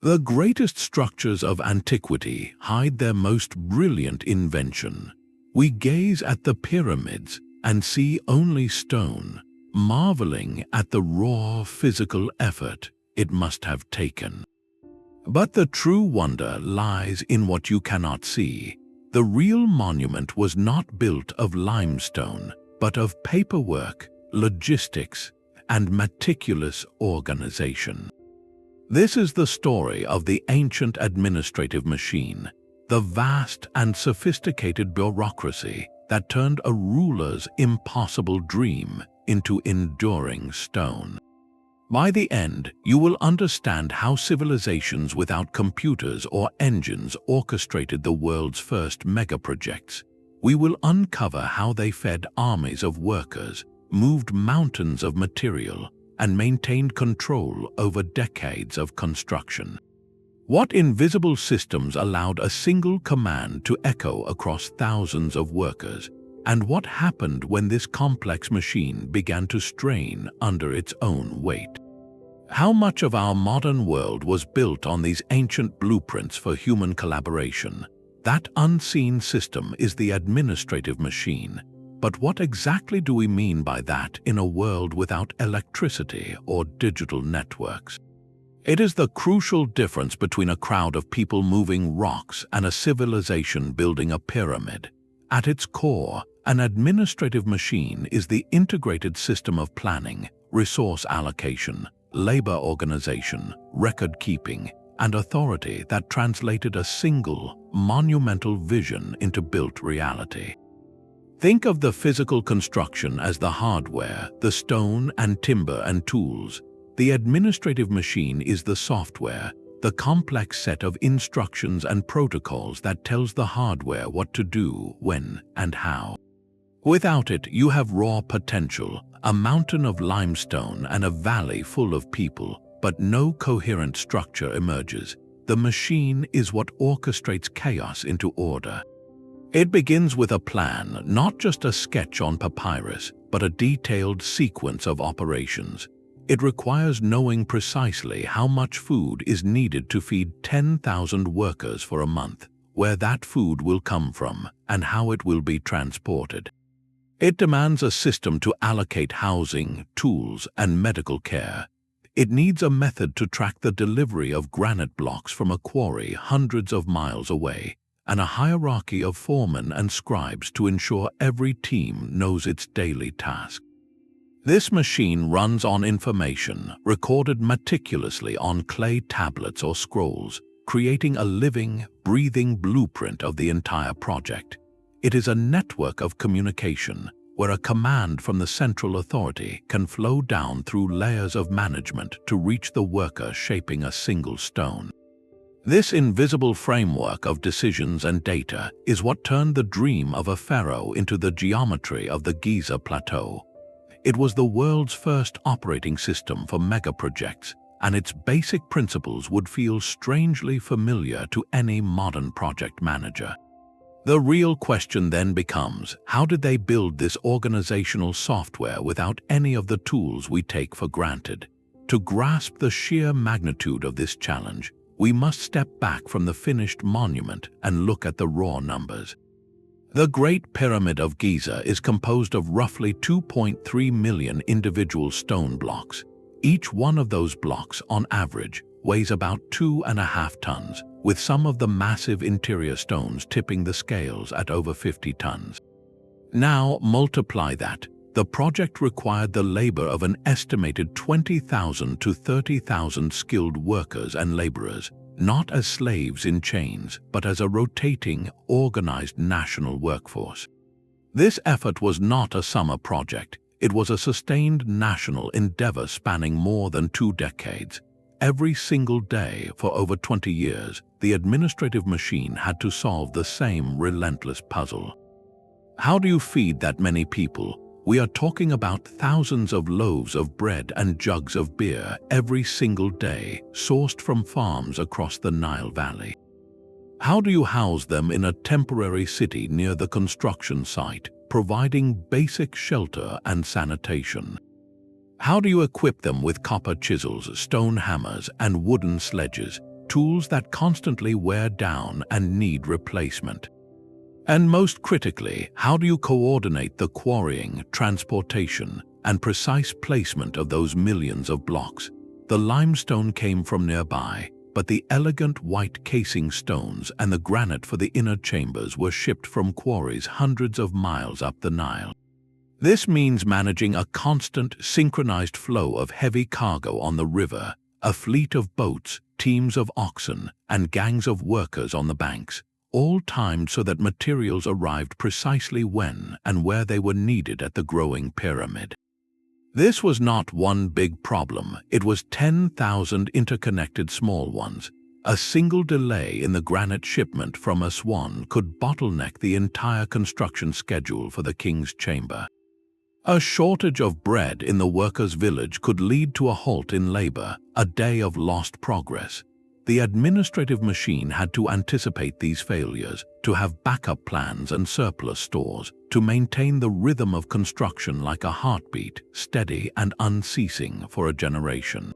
The greatest structures of antiquity hide their most brilliant invention. We gaze at the pyramids and see only stone, marveling at the raw physical effort it must have taken. But the true wonder lies in what you cannot see. The real monument was not built of limestone, but of paperwork, logistics, and meticulous organization. This is the story of the ancient administrative machine, the vast and sophisticated bureaucracy that turned a ruler's impossible dream into enduring stone. By the end, you will understand how civilizations without computers or engines orchestrated the world's first megaprojects. We will uncover how they fed armies of workers, moved mountains of material, and maintained control over decades of construction. What invisible systems allowed a single command to echo across thousands of workers, and what happened when this complex machine began to strain under its own weight? How much of our modern world was built on these ancient blueprints for human collaboration? That unseen system is the administrative machine. But what exactly do we mean by that in a world without electricity or digital networks? It is the crucial difference between a crowd of people moving rocks and a civilization building a pyramid. At its core, an administrative machine is the integrated system of planning, resource allocation, labor organization, record keeping, and authority that translated a single, monumental vision into built reality. Think of the physical construction as the hardware, the stone and timber and tools. The administrative machine is the software, the complex set of instructions and protocols that tells the hardware what to do, when, and how. Without it, you have raw potential, a mountain of limestone and a valley full of people, but no coherent structure emerges. The machine is what orchestrates chaos into order. It begins with a plan, not just a sketch on papyrus, but a detailed sequence of operations. It requires knowing precisely how much food is needed to feed 10,000 workers for a month, where that food will come from, and how it will be transported. It demands a system to allocate housing, tools, and medical care. It needs a method to track the delivery of granite blocks from a quarry hundreds of miles away, and a hierarchy of foremen and scribes to ensure every team knows its daily task. This machine runs on information recorded meticulously on clay tablets or scrolls, creating a living, breathing blueprint of the entire project. It is a network of communication where a command from the central authority can flow down through layers of management to reach the worker shaping a single stone. This invisible framework of decisions and data is what turned the dream of a pharaoh into the geometry of the Giza plateau. It was the world's first operating system for megaprojects, and its basic principles would feel strangely familiar to any modern project manager. The real question then becomes, how did they build this organizational software without any of the tools we take for granted? To grasp the sheer magnitude of this challenge, we must step back from the finished monument and look at the raw numbers. The Great Pyramid of Giza is composed of roughly 2.3 million individual stone blocks. Each one of those blocks, on average, weighs about 2.5 tons, with some of the massive interior stones tipping the scales at over 50 tons. Now multiply that. The project required the labor of an estimated 20,000 to 30,000 skilled workers and laborers, not as slaves in chains, but as a rotating, organized national workforce. This effort was not a summer project. It was a sustained national endeavor spanning more than 2 decades. Every single day for over 20 years, the administrative machine had to solve the same relentless puzzle. How do you feed that many people? We are talking about thousands of loaves of bread and jugs of beer every single day, sourced from farms across the Nile Valley. How do you house them in a temporary city near the construction site, providing basic shelter and sanitation? How do you equip them with copper chisels, stone hammers, and wooden sledges tools that constantly wear down and need replacement. And most critically, how do you coordinate the quarrying, transportation, and precise placement of those millions of blocks? The limestone came from nearby, but the elegant white casing stones and the granite for the inner chambers were shipped from quarries hundreds of miles up the Nile. This means managing a constant, synchronized flow of heavy cargo on the river, a fleet of boats, teams of oxen, and gangs of workers on the banks, all timed so that materials arrived precisely when and where they were needed at the growing pyramid. This was not one big problem, it was 10,000 interconnected small ones. A single delay in the granite shipment from Aswan could bottleneck the entire construction schedule for the king's chamber. A shortage of bread in the workers' village could lead to a halt in labor, a day of lost progress. The administrative machine had to anticipate these failures, to have backup plans and surplus stores, to maintain the rhythm of construction like a heartbeat, steady and unceasing for a generation.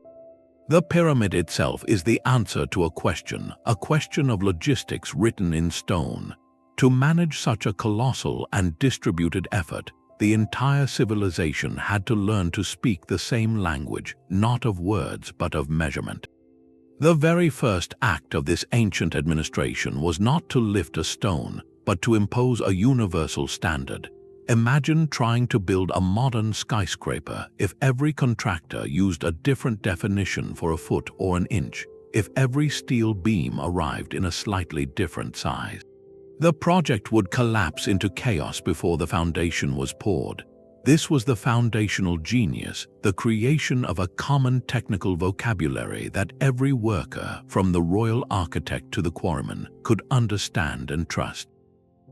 The pyramid itself is the answer to a question of logistics written in stone. To manage such a colossal and distributed effort, the entire civilization had to learn to speak the same language, not of words but of measurement. The very first act of this ancient administration was not to lift a stone, but to impose a universal standard. Imagine trying to build a modern skyscraper if every contractor used a different definition for a foot or an inch, if every steel beam arrived in a slightly different size. The project would collapse into chaos before the foundation was poured. This was the foundational genius, the creation of a common technical vocabulary that every worker, from the royal architect to the quarryman, could understand and trust.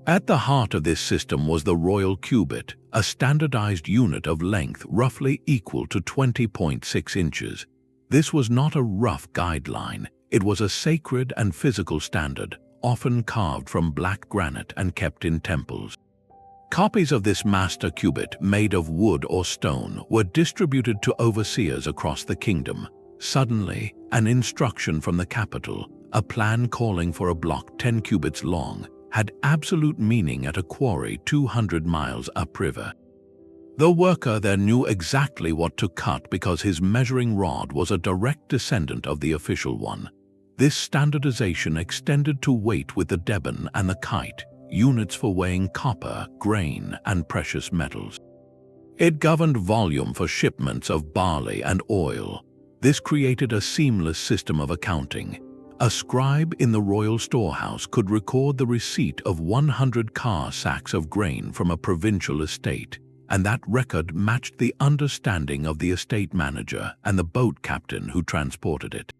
At the heart of this system was the royal cubit, a standardized unit of length roughly equal to 20.6 inches. This was not a rough guideline, it was a sacred and physical standard, often carved from black granite and kept in temples. Copies of this master cubit, made of wood or stone, were distributed to overseers across the kingdom. Suddenly, an instruction from the capital, a plan calling for a block 10 cubits long, had absolute meaning at a quarry 200 miles upriver. The worker there knew exactly what to cut because his measuring rod was a direct descendant of the official one. This standardization extended to weight with the deben and the kite, units for weighing copper, grain, and precious metals. It governed volume for shipments of barley and oil. This created a seamless system of accounting. A scribe in the royal storehouse could record the receipt of 100 car sacks of grain from a provincial estate, and that record matched the understanding of the estate manager and the boat captain who transported it.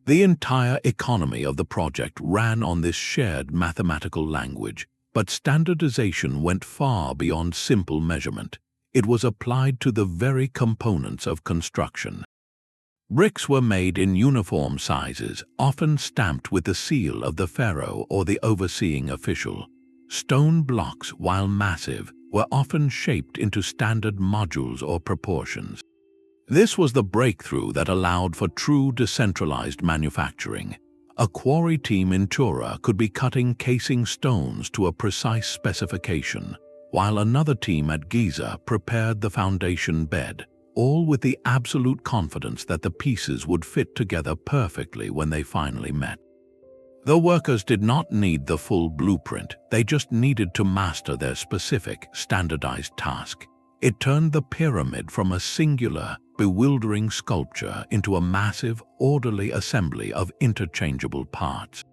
The entire economy of the project ran on this shared mathematical language, but standardization went far beyond simple measurement. It was applied to the very components of construction. Bricks were made in uniform sizes, often stamped with the seal of the pharaoh or the overseeing official. Stone blocks, while massive, were often shaped into standard modules or proportions. This was the breakthrough that allowed for true decentralized manufacturing. A quarry team in Tura could be cutting casing stones to a precise specification, while another team at Giza prepared the foundation bed, all with the absolute confidence that the pieces would fit together perfectly when they finally met. The workers did not need the full blueprint, they just needed to master their specific, standardized task. It turned the pyramid from a singular, bewildering sculpture into a massive, orderly assembly of interchangeable parts.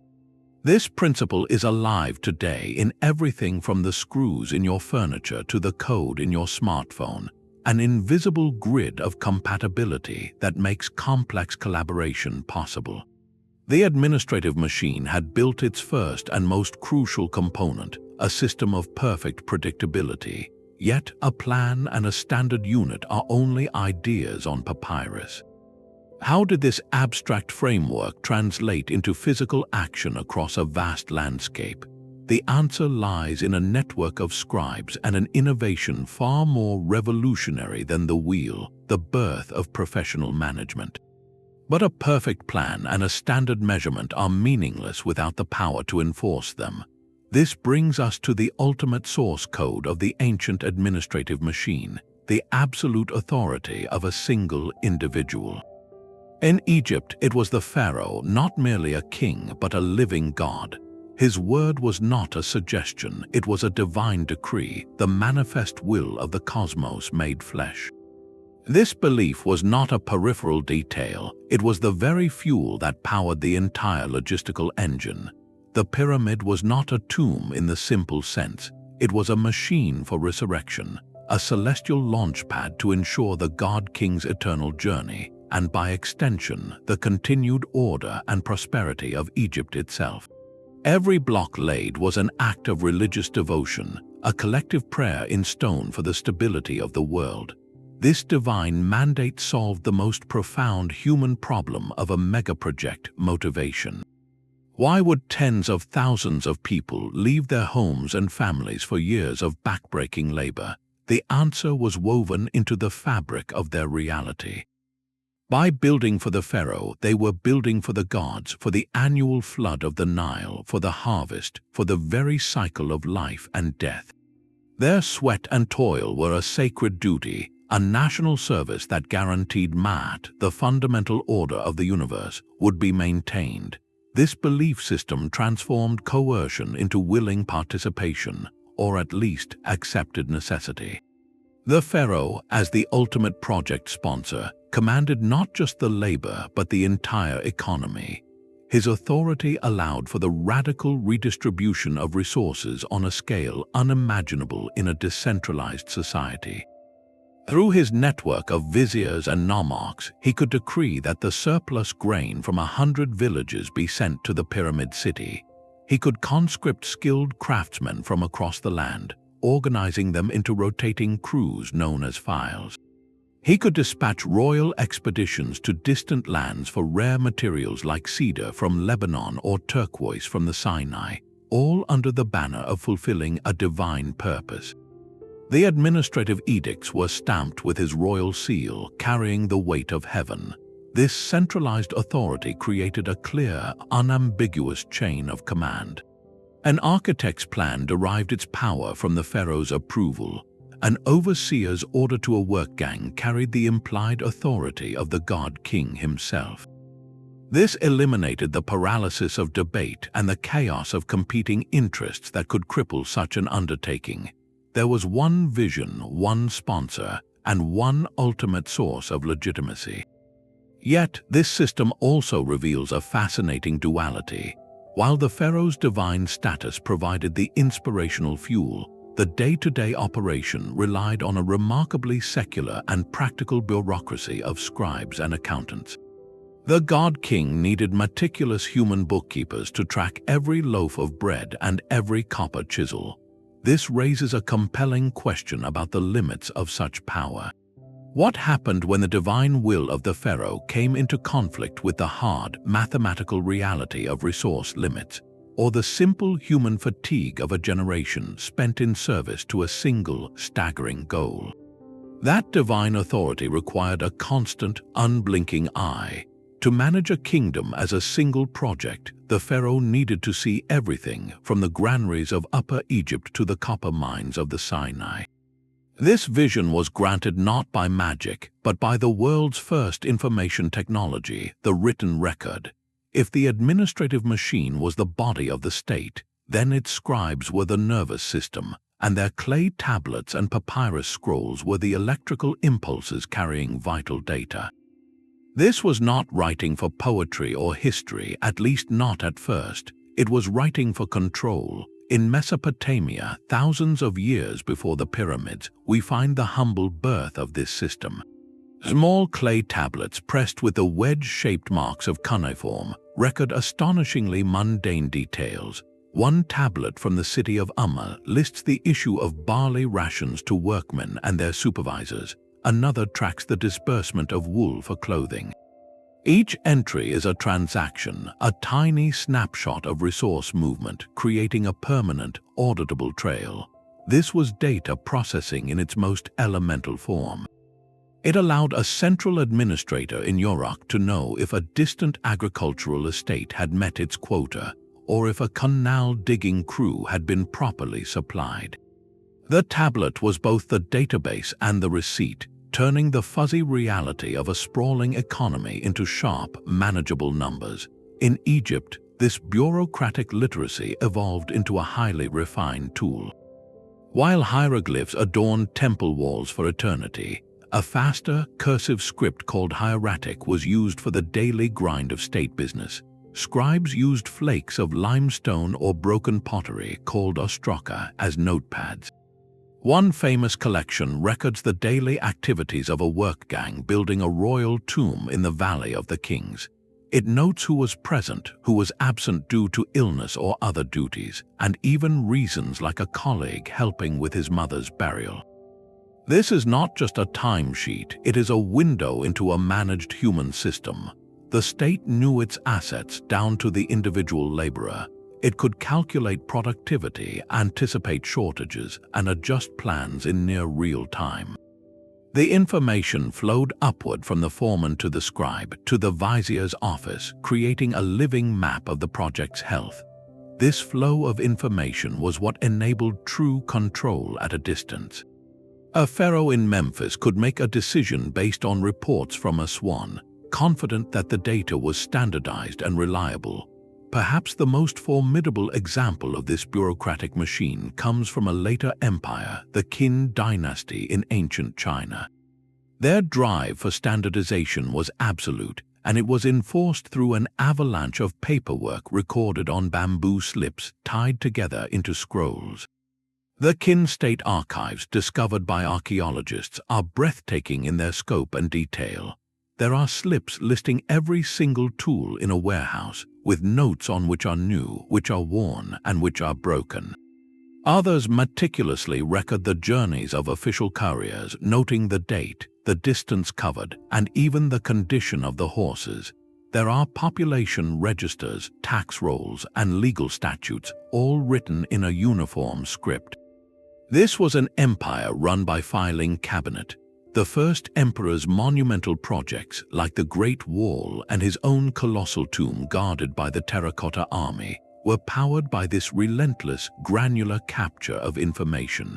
This principle is alive today in everything from the screws in your furniture to the code in your smartphone, an invisible grid of compatibility that makes complex collaboration possible. The administrative machine had built its first and most crucial component, a system of perfect predictability. Yet a plan and a standard unit are only ideas on papyrus. How did this abstract framework translate into physical action across a vast landscape? The answer lies in a network of scribes and an innovation far more revolutionary than the wheel, the birth of professional management. But a perfect plan and a standard measurement are meaningless without the power to enforce them. This brings us to the ultimate source code of the ancient administrative machine, the absolute authority of a single individual. In Egypt, it was the pharaoh, not merely a king but a living god. His word was not a suggestion, it was a divine decree, the manifest will of the cosmos made flesh. This belief was not a peripheral detail, it was the very fuel that powered the entire logistical engine. The pyramid was not a tomb in the simple sense, it was a machine for resurrection, a celestial launchpad to ensure the god-king's eternal journey, and by extension, the continued order and prosperity of Egypt itself. Every block laid was an act of religious devotion, a collective prayer in stone for the stability of the world. This divine mandate solved the most profound human problem of a megaproject: motivation. Why would tens of thousands of people leave their homes and families for years of backbreaking labor? The answer was woven into the fabric of their reality. By building for the pharaoh, they were building for the gods, for the annual flood of the Nile, for the harvest, for the very cycle of life and death. Their sweat and toil were a sacred duty, a national service that guaranteed Ma'at, the fundamental order of the universe, would be maintained. This belief system transformed coercion into willing participation, or at least accepted necessity. The pharaoh, as the ultimate project sponsor, commanded not just the labor but the entire economy. His authority allowed for the radical redistribution of resources on a scale unimaginable in a decentralized society. Through his network of viziers and nomarchs, he could decree that the surplus grain from 100 villages be sent to the pyramid city. He could conscript skilled craftsmen from across the land, organizing them into rotating crews known as files. He could dispatch royal expeditions to distant lands for rare materials like cedar from Lebanon or turquoise from the Sinai, all under the banner of fulfilling a divine purpose. The administrative edicts were stamped with his royal seal, carrying the weight of heaven. This centralized authority created a clear, unambiguous chain of command. An architect's plan derived its power from the pharaoh's approval. An overseer's order to a work gang carried the implied authority of the god-king himself. This eliminated the paralysis of debate and the chaos of competing interests that could cripple such an undertaking. There was one vision, one sponsor, and one ultimate source of legitimacy. Yet, this system also reveals a fascinating duality. While the pharaoh's divine status provided the inspirational fuel, the day-to-day operation relied on a remarkably secular and practical bureaucracy of scribes and accountants. The god-king needed meticulous human bookkeepers to track every loaf of bread and every copper chisel. This raises a compelling question about the limits of such power. What happened when the divine will of the pharaoh came into conflict with the hard, mathematical reality of resource limits, or the simple human fatigue of a generation spent in service to a single, staggering goal? That divine authority required a constant, unblinking eye. To manage a kingdom as a single project, the pharaoh needed to see everything from the granaries of Upper Egypt to the copper mines of the Sinai. This vision was granted not by magic, but by the world's first information technology, the written record. If the administrative machine was the body of the state, then its scribes were the nervous system, and their clay tablets and papyrus scrolls were the electrical impulses carrying vital data. This was not writing for poetry or history, at least not at first. It was writing for control. In Mesopotamia, thousands of years before the pyramids, we find the humble birth of this system. Small clay tablets pressed with the wedge-shaped marks of cuneiform record astonishingly mundane details. One tablet from the city of lists the issue of barley rations to workmen and their supervisors. Another tracks the disbursement of wool for clothing. Each entry is a transaction, a tiny snapshot of resource movement, creating a permanent, auditable trail. This was data processing in its most elemental form. It allowed a central administrator in Uruk to know if a distant agricultural estate had met its quota or if a canal-digging crew had been properly supplied. The tablet was both the database and the receipt, turning the fuzzy reality of a sprawling economy into sharp, manageable numbers. In Egypt, this bureaucratic literacy evolved into a highly refined tool. While hieroglyphs adorned temple walls for eternity, a faster, cursive script called hieratic was used for the daily grind of state business. Scribes used flakes of limestone or broken pottery called ostraca as notepads. One famous collection records the daily activities of a work gang building a royal tomb in the Valley of the Kings. It notes who was present, who was absent due to illness or other duties, and even reasons like a colleague helping with his mother's burial. This is not just a timesheet, it is a window into a managed human system. The state knew its assets down to the individual laborer. It could calculate productivity, anticipate shortages, and adjust plans in near real time. The information flowed upward from the foreman to the scribe to the vizier's office, creating a living map of the project's health. This flow of information was what enabled true control at a distance. A pharaoh in Memphis could make a decision based on reports from a swan, confident that the data was standardized and reliable. Perhaps the most formidable example of this bureaucratic machine comes from a later empire, the Qin dynasty in ancient China. Their drive for standardization was absolute, and it was enforced through an avalanche of paperwork recorded on bamboo slips tied together into scrolls. The Qin state archives, discovered by archaeologists, are breathtaking in their scope and detail. There are slips listing every single tool in a warehouse, with notes on which are new, which are worn, and which are broken. Others meticulously record the journeys of official couriers, noting the date, the distance covered, and even the condition of the horses. There are population registers, tax rolls, and legal statutes, all written in a uniform script. This was an empire run by filing cabinet. The first emperor's monumental projects, like the Great Wall and his own colossal tomb guarded by the terracotta army, were powered by this relentless, granular capture of information.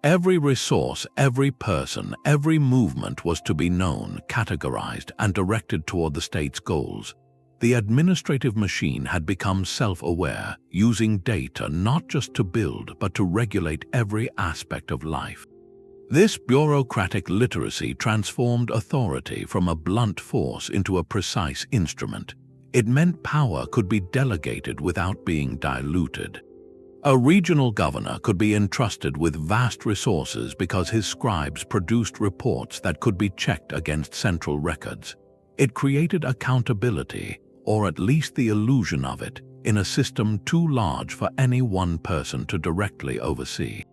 Every resource, every person, every movement was to be known, categorized, and directed toward the state's goals. The administrative machine had become self-aware, using data not just to build but to regulate every aspect of life. This bureaucratic literacy transformed authority from a blunt force into a precise instrument. It meant power could be delegated without being diluted. A regional governor could be entrusted with vast resources because his scribes produced reports that could be checked against central records. It created accountability, or at least the illusion of it, in a system too large for any one person to directly oversee.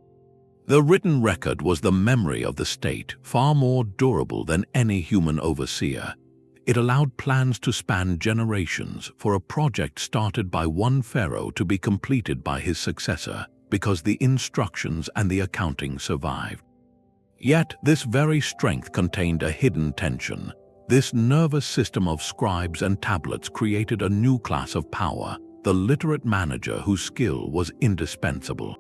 The written record was the memory of the state, far more durable than any human overseer. It allowed plans to span generations for a project started by one pharaoh to be completed by his successor, because the instructions and the accounting survived. Yet this very strength contained a hidden tension. This nervous system of scribes and tablets created a new class of power, the literate manager whose skill was indispensable.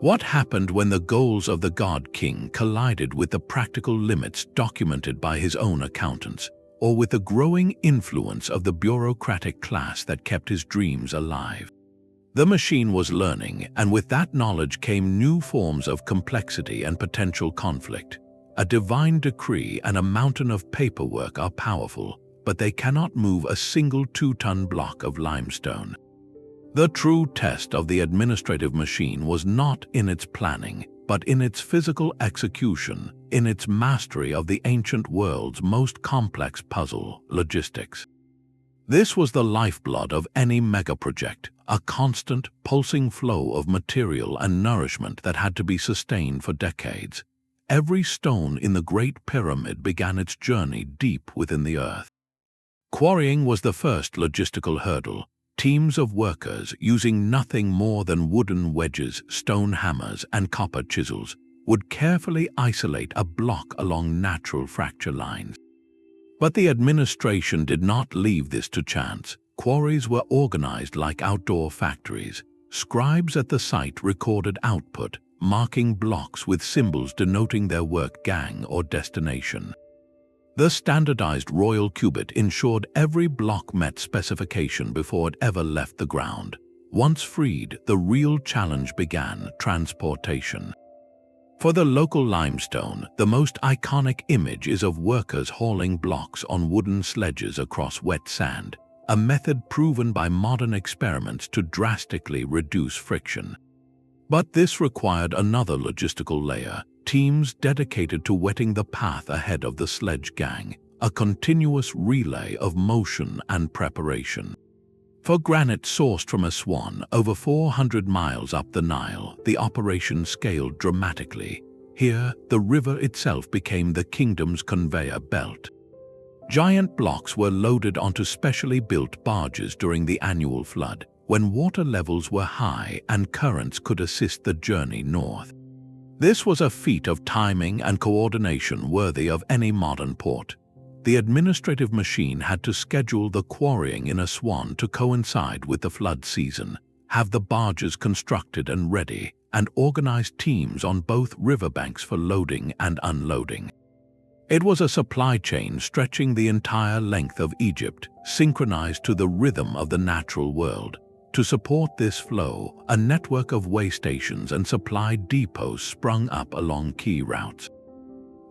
What happened when the goals of the god king collided with the practical limits documented by his own accountants, or with the growing influence of the bureaucratic class that kept his dreams alive? The machine was learning, and with that knowledge came new forms of complexity and potential conflict. A divine decree and a mountain of paperwork are powerful, but they cannot move a single 2-ton block of limestone. The true test of the administrative machine was not in its planning, but in its physical execution, in its mastery of the ancient world's most complex puzzle, logistics. This was the lifeblood of any megaproject, a constant, pulsing flow of material and nourishment that had to be sustained for decades. Every stone in the Great Pyramid began its journey deep within the earth. Quarrying was the first logistical hurdle. Teams of workers, using nothing more than wooden wedges, stone hammers, and copper chisels, would carefully isolate a block along natural fracture lines. But the administration did not leave this to chance. Quarries were organized like outdoor factories. Scribes at the site recorded output, marking blocks with symbols denoting their work gang or destination. The standardized royal Cubit ensured every block met specification before it ever left the ground. Once freed, the real challenge began: transportation. For the local limestone, the most iconic image is of workers hauling blocks on wooden sledges across wet sand, a method proven by modern experiments to drastically reduce friction. But this required another logistical layer: teams dedicated to wetting the path ahead of the sledge gang, a continuous relay of motion and preparation. For granite sourced from Aswan over 400 miles up the Nile, the operation scaled dramatically. Here, the river itself became the kingdom's conveyor belt. Giant blocks were loaded onto specially built barges during the annual flood, when water levels were high and currents could assist the journey north. This was a feat of timing and coordination worthy of any modern port. The administrative machine had to schedule the quarrying in Aswan to coincide with the flood season, have the barges constructed and ready, and organize teams on both riverbanks for loading and unloading. It was a supply chain stretching the entire length of Egypt, synchronized to the rhythm of the natural world. To support this flow, a network of way stations and supply depots sprung up along key routes.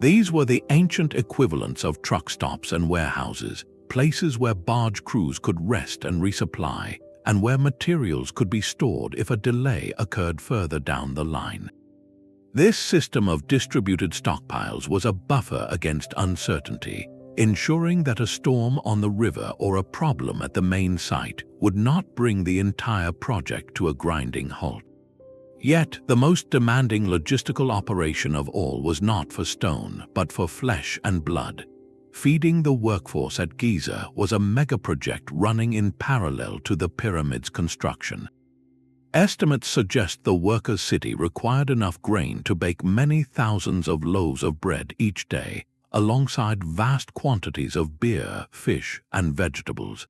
These were the ancient equivalents of truck stops and warehouses, places where barge crews could rest and resupply, and where materials could be stored if a delay occurred further down the line. This system of distributed stockpiles was a buffer against uncertainty, ensuring that a storm on the river or a problem at the main site would not bring the entire project to a grinding halt. Yet, the most demanding logistical operation of all was not for stone, but for flesh and blood. Feeding the workforce at Giza was a mega-project running in parallel to the pyramid's construction. Estimates suggest the workers' city required enough grain to bake many thousands of loaves of bread each day, alongside vast quantities of beer, fish, and vegetables.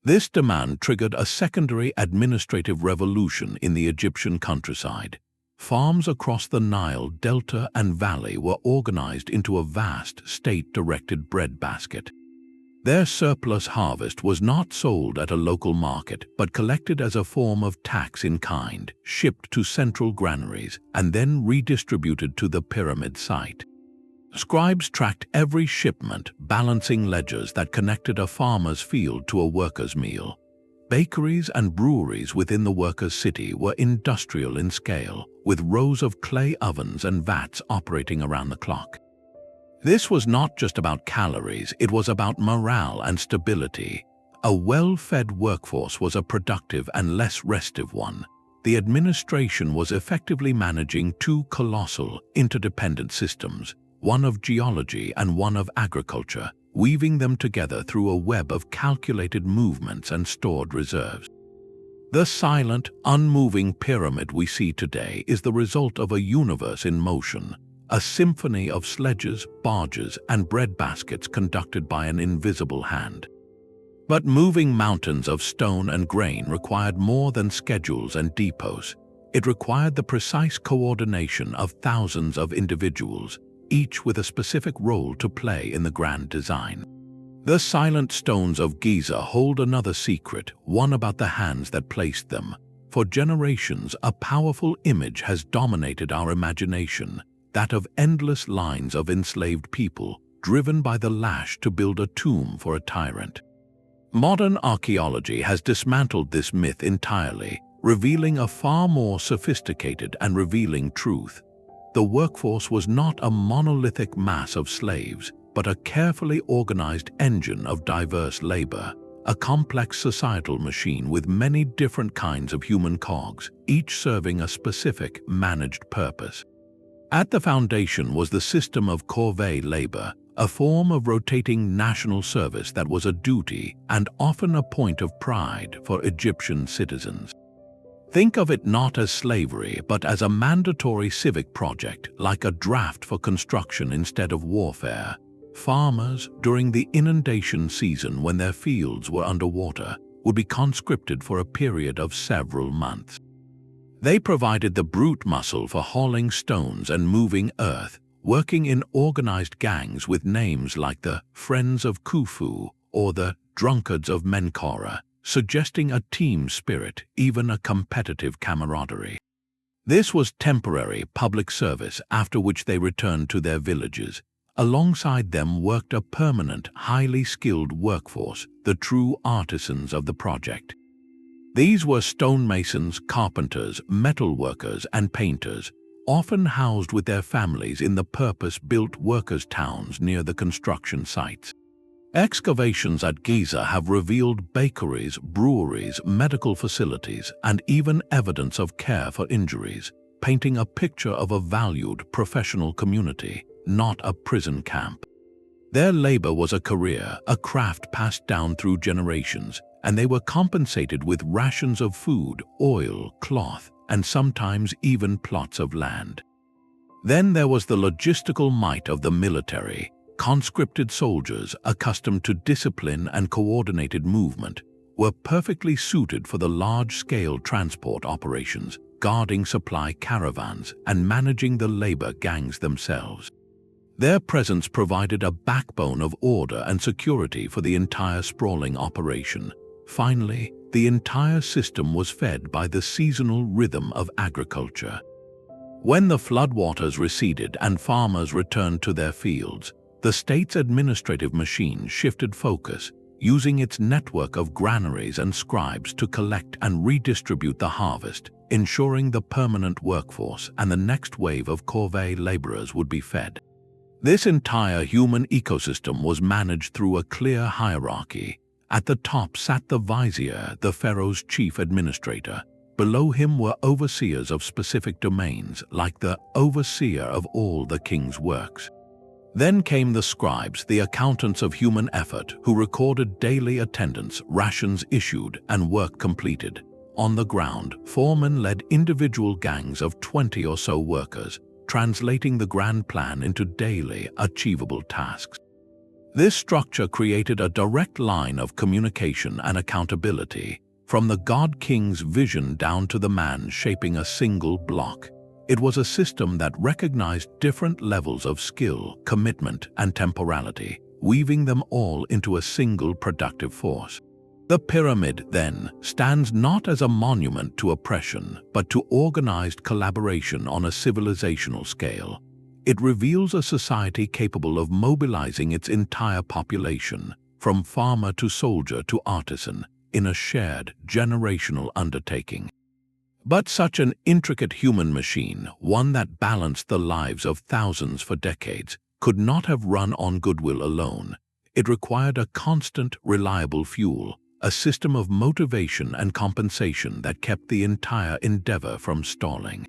This demand triggered a secondary administrative revolution in the Egyptian countryside. Farms across the Nile delta and valley were organized into a vast, state-directed breadbasket. Their surplus harvest was not sold at a local market, but collected as a form of tax in kind, shipped to central granaries, and then redistributed to the pyramid site. Scribes tracked every shipment, balancing ledgers that connected a farmer's field to a worker's meal. Bakeries and breweries within the workers' city were industrial in scale, with rows of clay ovens and vats operating around the clock. This was not just about calories, it was about morale and stability. A well-fed workforce was a productive and less restive one. The administration was effectively managing two colossal, interdependent systems, one of geology and one of agriculture, weaving them together through a web of calculated movements and stored reserves. The silent, unmoving pyramid we see today is the result of a universe in motion, a symphony of sledges, barges, and breadbaskets conducted by an invisible hand. But moving mountains of stone and grain required more than schedules and depots. It required the precise coordination of thousands of individuals, each with a specific role to play in the grand design. The silent stones of Giza hold another secret, one about the hands that placed them. For generations, a powerful image has dominated our imagination, that of endless lines of enslaved people, driven by the lash to build a tomb for a tyrant. Modern archaeology has dismantled this myth entirely, revealing a far more sophisticated and revealing truth. The workforce was not a monolithic mass of slaves, but a carefully organized engine of diverse labor, a complex societal machine with many different kinds of human cogs, each serving a specific, managed purpose. At the foundation was the system of corvée labor, a form of rotating national service that was a duty and often a point of pride for Egyptian citizens. Think of it not as slavery, but as a mandatory civic project, like a draft for construction instead of warfare. Farmers, during the inundation season when their fields were underwater, would be conscripted for a period of several months. They provided the brute muscle for hauling stones and moving earth, working in organized gangs with names like the Friends of Khufu or the Drunkards of Menkora, suggesting a team spirit, even a competitive camaraderie. This was temporary public service, after which they returned to their villages. Alongside them worked a permanent, highly skilled workforce, the true artisans of the project. These were stonemasons, carpenters, metalworkers, and painters, often housed with their families in the purpose-built workers' towns near the construction sites. Excavations at Giza have revealed bakeries, breweries, medical facilities, and even evidence of care for injuries, painting a picture of a valued professional community, not a prison camp. Their labor was a career, a craft passed down through generations, and they were compensated with rations of food, oil, cloth, and sometimes even plots of land. Then there was the logistical might of the military. Conscripted soldiers, accustomed to discipline and coordinated movement, were perfectly suited for the large-scale transport operations, guarding supply caravans and managing the labor gangs themselves. Their presence provided a backbone of order and security for the entire sprawling operation. Finally, the entire system was fed by the seasonal rhythm of agriculture. When the floodwaters receded and farmers returned to their fields, the state's administrative machine shifted focus, using its network of granaries and scribes to collect and redistribute the harvest, ensuring the permanent workforce and the next wave of corvée laborers would be fed. This entire human ecosystem was managed through a clear hierarchy. At the top sat the Vizier, the Pharaoh's chief administrator. Below him were overseers of specific domains, like the overseer of all the king's works. Then came the scribes, the accountants of human effort, who recorded daily attendance, rations issued, and work completed. On the ground, foremen led individual gangs of 20 or so workers, translating the grand plan into daily, achievable tasks. This structure created a direct line of communication and accountability, from the god-king's vision down to the man shaping a single block. It was a system that recognized different levels of skill, commitment, and temporality, weaving them all into a single productive force. The pyramid, then, stands not as a monument to oppression, but to organized collaboration on a civilizational scale. It reveals a society capable of mobilizing its entire population, from farmer to soldier to artisan, in a shared, generational undertaking. But such an intricate human machine, one that balanced the lives of thousands for decades, could not have run on goodwill alone. It required a constant, reliable fuel, a system of motivation and compensation that kept the entire endeavor from stalling.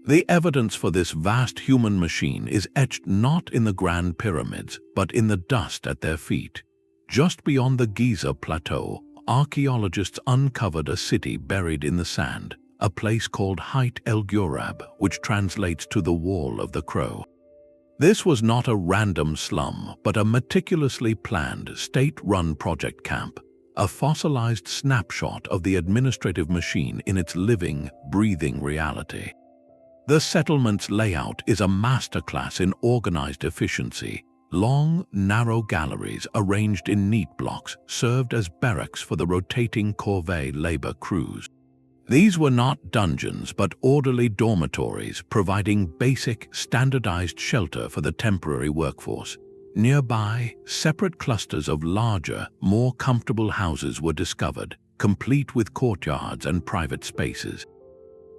The evidence for this vast human machine is etched not in the grand pyramids, but in the dust at their feet. Just beyond the Giza plateau, archaeologists uncovered a city buried in the sand, a place called Heit el-Ghurab, which translates to the Wall of the Crow. This was not a random slum, but a meticulously planned, state-run project camp, a fossilized snapshot of the administrative machine in its living, breathing reality. The settlement's layout is a masterclass in organized efficiency. Long, narrow galleries arranged in neat blocks served as barracks for the rotating corvée labor crews. These were not dungeons but orderly dormitories providing basic, standardized shelter for the temporary workforce. Nearby, separate clusters of larger, more comfortable houses were discovered, complete with courtyards and private spaces.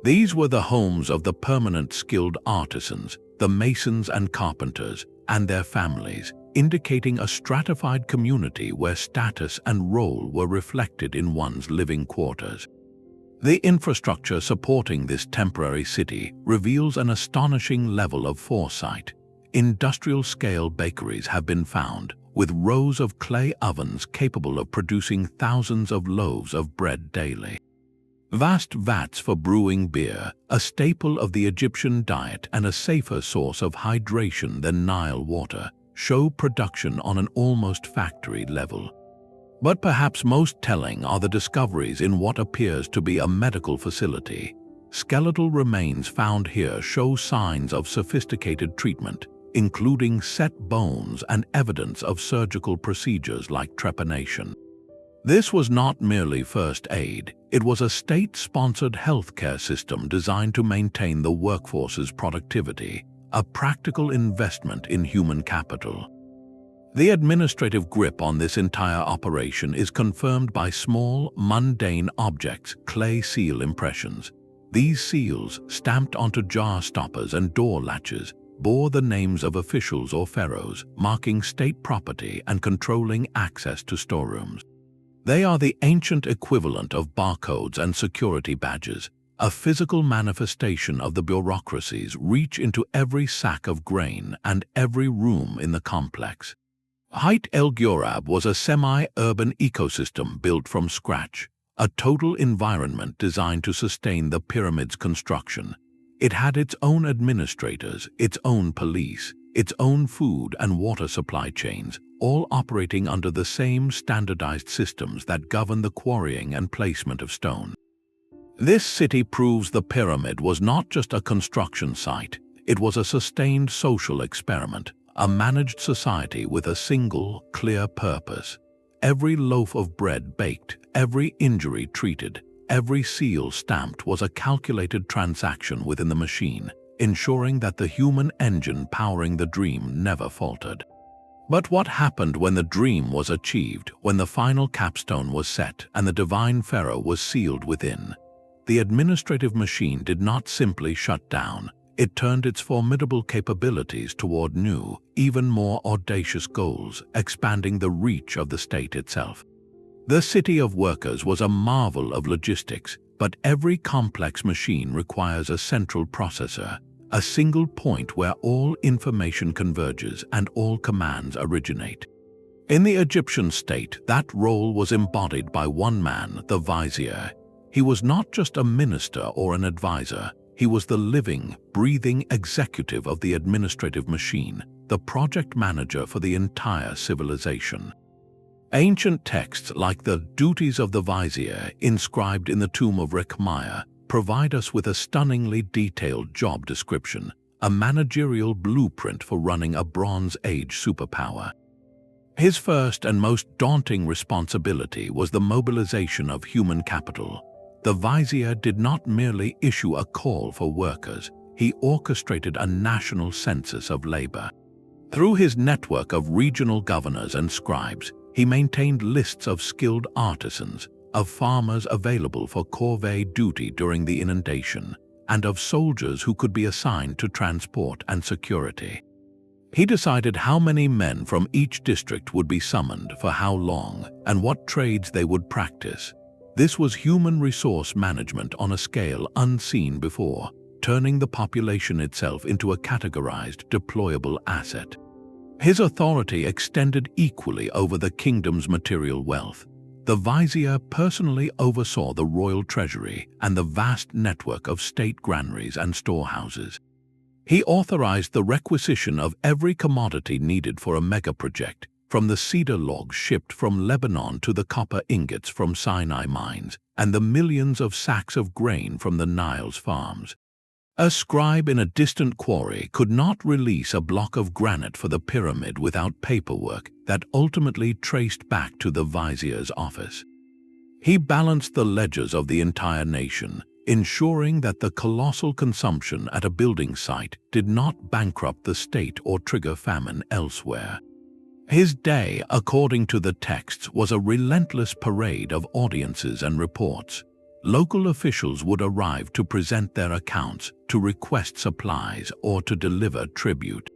These were the homes of the permanent skilled artisans, the masons and carpenters, and their families, indicating a stratified community where status and role were reflected in one's living quarters. The infrastructure supporting this temporary city reveals an astonishing level of foresight. Industrial-scale bakeries have been found, with rows of clay ovens capable of producing thousands of loaves of bread daily. Vast vats for brewing beer, a staple of the Egyptian diet and a safer source of hydration than Nile water, show production on an almost factory level. But perhaps most telling are the discoveries in what appears to be a medical facility. Skeletal remains found here show signs of sophisticated treatment, including set bones and evidence of surgical procedures like trepanation. This was not merely first aid, it was a state-sponsored healthcare system designed to maintain the workforce's productivity, a practical investment in human capital. The administrative grip on this entire operation is confirmed by small, mundane objects, clay seal impressions. These seals, stamped onto jar stoppers and door latches, bore the names of officials or pharaohs, marking state property and controlling access to storerooms. They are the ancient equivalent of barcodes and security badges, a physical manifestation of the bureaucracy's reach into every sack of grain and every room in the complex. Heit el-Ghurab was a semi-urban ecosystem built from scratch, a total environment designed to sustain the pyramid's construction. It had its own administrators, its own police, its own food and water supply chains, all operating under the same standardized systems that govern the quarrying and placement of stone. This city proves the pyramid was not just a construction site, it was a sustained social experiment, a managed society with a single, clear purpose. Every loaf of bread baked, every injury treated, every seal stamped was a calculated transaction within the machine, ensuring that the human engine powering the dream never faltered. But what happened when the dream was achieved, when the final capstone was set and the divine pharaoh was sealed within? The administrative machine did not simply shut down. It turned its formidable capabilities toward new, even more audacious goals, expanding the reach of the state itself. The city of workers was a marvel of logistics, but every complex machine requires a central processor, a single point where all information converges and all commands originate. In the Egyptian state, that role was embodied by one man, the Vizier. He was not just a minister or an advisor. He was the living, breathing executive of the administrative machine, the project manager for the entire civilization. Ancient texts like the Duties of the Vizier, inscribed in the tomb of Rekhmire, provide us with a stunningly detailed job description, a managerial blueprint for running a Bronze Age superpower. His first and most daunting responsibility was the mobilization of human capital. The Vizier did not merely issue a call for workers, he orchestrated a national census of labor. Through his network of regional governors and scribes, he maintained lists of skilled artisans, of farmers available for corvée duty during the inundation, and of soldiers who could be assigned to transport and security. He decided how many men from each district would be summoned, for how long, and what trades they would practice. This was human resource management on a scale unseen before, turning the population itself into a categorized, deployable asset. His authority extended equally over the kingdom's material wealth. The Vizier personally oversaw the royal treasury and the vast network of state granaries and storehouses. He authorized the requisition of every commodity needed for a mega-project, from the cedar logs shipped from Lebanon to the copper ingots from Sinai mines, and the millions of sacks of grain from the Nile's farms. A scribe in a distant quarry could not release a block of granite for the pyramid without paperwork that ultimately traced back to the Vizier's office. He balanced the ledgers of the entire nation, ensuring that the colossal consumption at a building site did not bankrupt the state or trigger famine elsewhere. His day, according to the texts, was a relentless parade of audiences and reports. Local officials would arrive to present their accounts, to request supplies, or to deliver tribute.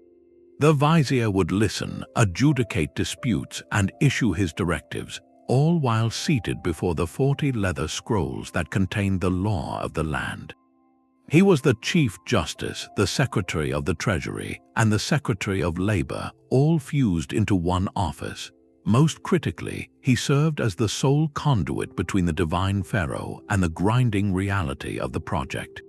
The Vizier would listen, adjudicate disputes, and issue his directives, all while seated before the 40 leather scrolls that contained the law of the land. He was the Chief Justice, the Secretary of the Treasury, and the Secretary of Labor, all fused into one office. Most critically, he served as the sole conduit between the divine pharaoh and the grinding reality of the project.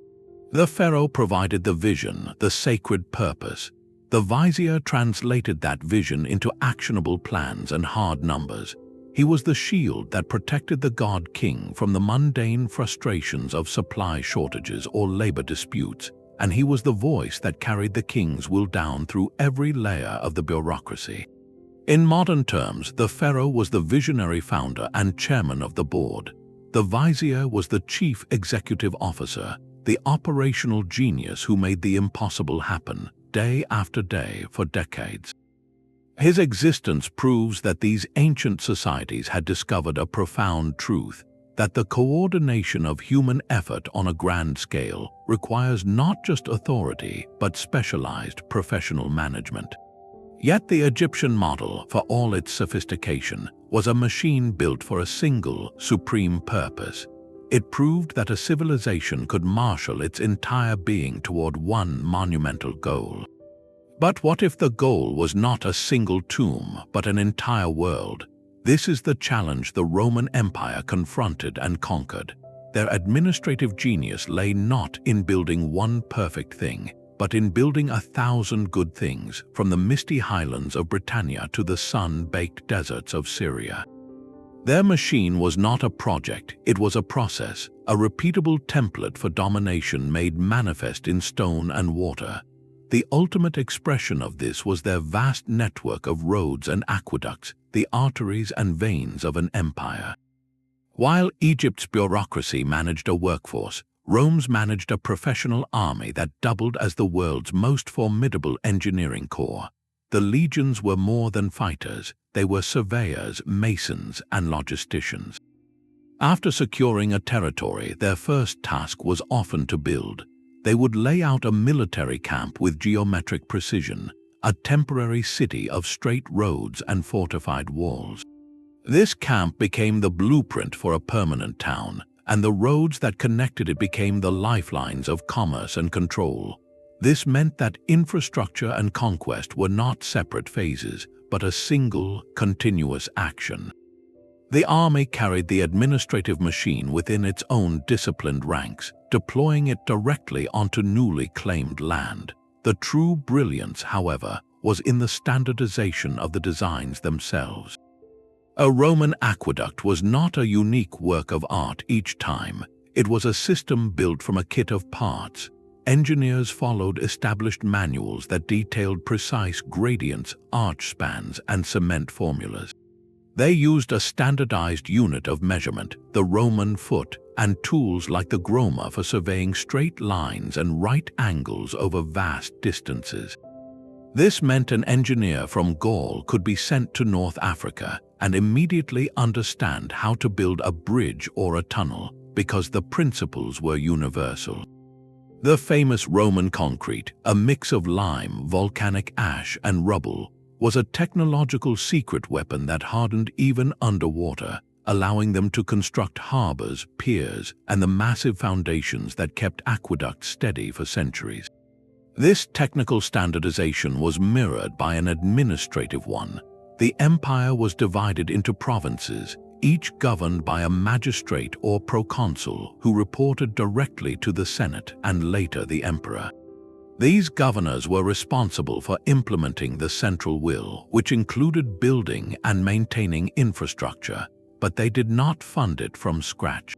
The pharaoh provided the vision, the sacred purpose. The vizier translated that vision into actionable plans and hard numbers. He was the shield that protected the god-king from the mundane frustrations of supply shortages or labor disputes, and he was the voice that carried the king's will down through every layer of the bureaucracy. In modern terms, the pharaoh was the visionary founder and chairman of the board. The vizier was the chief executive officer, the operational genius who made the impossible happen, day after day for decades. His existence proves that these ancient societies had discovered a profound truth, that the coordination of human effort on a grand scale requires not just authority, but specialized professional management. Yet the Egyptian model, for all its sophistication, was a machine built for a single, supreme purpose. It proved that a civilization could marshal its entire being toward one monumental goal. But what if the goal was not a single tomb, but an entire world? This is the challenge the Roman Empire confronted and conquered. Their administrative genius lay not in building one perfect thing, but in building 1,000 good things, from the misty highlands of Britannia to the sun-baked deserts of Syria. Their machine was not a project, it was a process, a repeatable template for domination made manifest in stone and water. The ultimate expression of this was their vast network of roads and aqueducts, the arteries and veins of an empire. While Egypt's bureaucracy managed a workforce, Rome's managed a professional army that doubled as the world's most formidable engineering corps. The legions were more than fighters, they were surveyors, masons, and logisticians. After securing a territory, their first task was often to build. They would lay out a military camp with geometric precision, a temporary city of straight roads and fortified walls. This camp became the blueprint for a permanent town, and the roads that connected it became the lifelines of commerce and control. This meant that infrastructure and conquest were not separate phases, but a single, continuous action. The army carried the administrative machine within its own disciplined ranks, deploying it directly onto newly claimed land. The true brilliance, however, was in the standardization of the designs themselves. A Roman aqueduct was not a unique work of art each time. It was a system built from a kit of parts. Engineers followed established manuals that detailed precise gradients, arch spans, and cement formulas. They used a standardized unit of measurement, the Roman foot, and tools like the groma for surveying straight lines and right angles over vast distances. This meant an engineer from Gaul could be sent to North Africa and immediately understand how to build a bridge or a tunnel, because the principles were universal. The famous Roman concrete, a mix of lime, volcanic ash, and rubble, was a technological secret weapon that hardened even underwater, allowing them to construct harbors, piers, and the massive foundations that kept aqueducts steady for centuries. This technical standardization was mirrored by an administrative one. The empire was divided into provinces, each governed by a magistrate or proconsul who reported directly to the Senate and later the emperor. These governors were responsible for implementing the central will, which included building and maintaining infrastructure, but they did not fund it from scratch.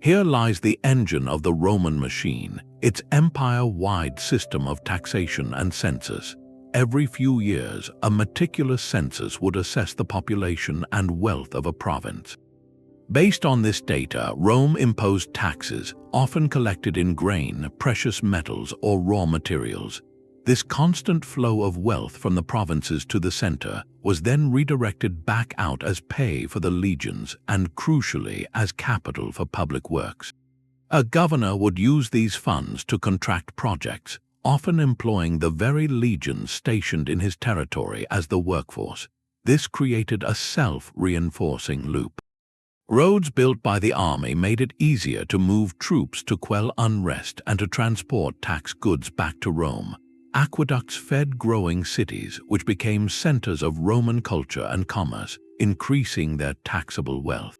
Here lies the engine of the Roman machine, its empire-wide system of taxation and census. Every few years, a meticulous census would assess the population and wealth of a province. Based on this data, Rome imposed taxes, often collected in grain, precious metals, or raw materials. This constant flow of wealth from the provinces to the center was then redirected back out as pay for the legions and, crucially, as capital for public works. A governor would use these funds to contract projects, often employing the very legions stationed in his territory as the workforce. This created a self-reinforcing loop. Roads built by the army made it easier to move troops to quell unrest and to transport tax goods back to Rome. aqueducts fed growing cities, which became centers of Roman culture and commerce, increasing their taxable wealth.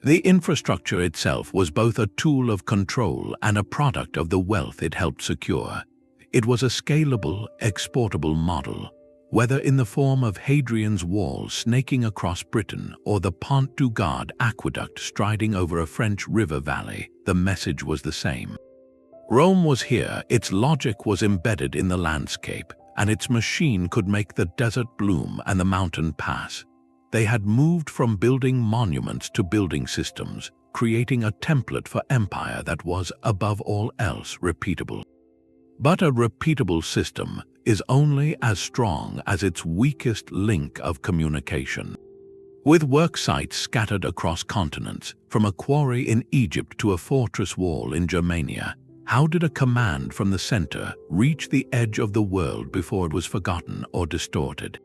The infrastructure itself was both a tool of control and a product of the wealth it helped secure. It was a scalable, exportable model. Whether in the form of Hadrian's Wall snaking across Britain or the Pont du Gard aqueduct striding over a French river valley, the message was the same. Rome was here, its logic was embedded in the landscape, and its machine could make the desert bloom and the mountain pass. They had moved from building monuments to building systems, creating a template for empire that was, above all else, repeatable. But a repeatable system is only as strong as its weakest link of communication. With work sites scattered across continents, from a quarry in Egypt to a fortress wall in Germania, how did a command from the center reach the edge of the world before it was forgotten or distorted?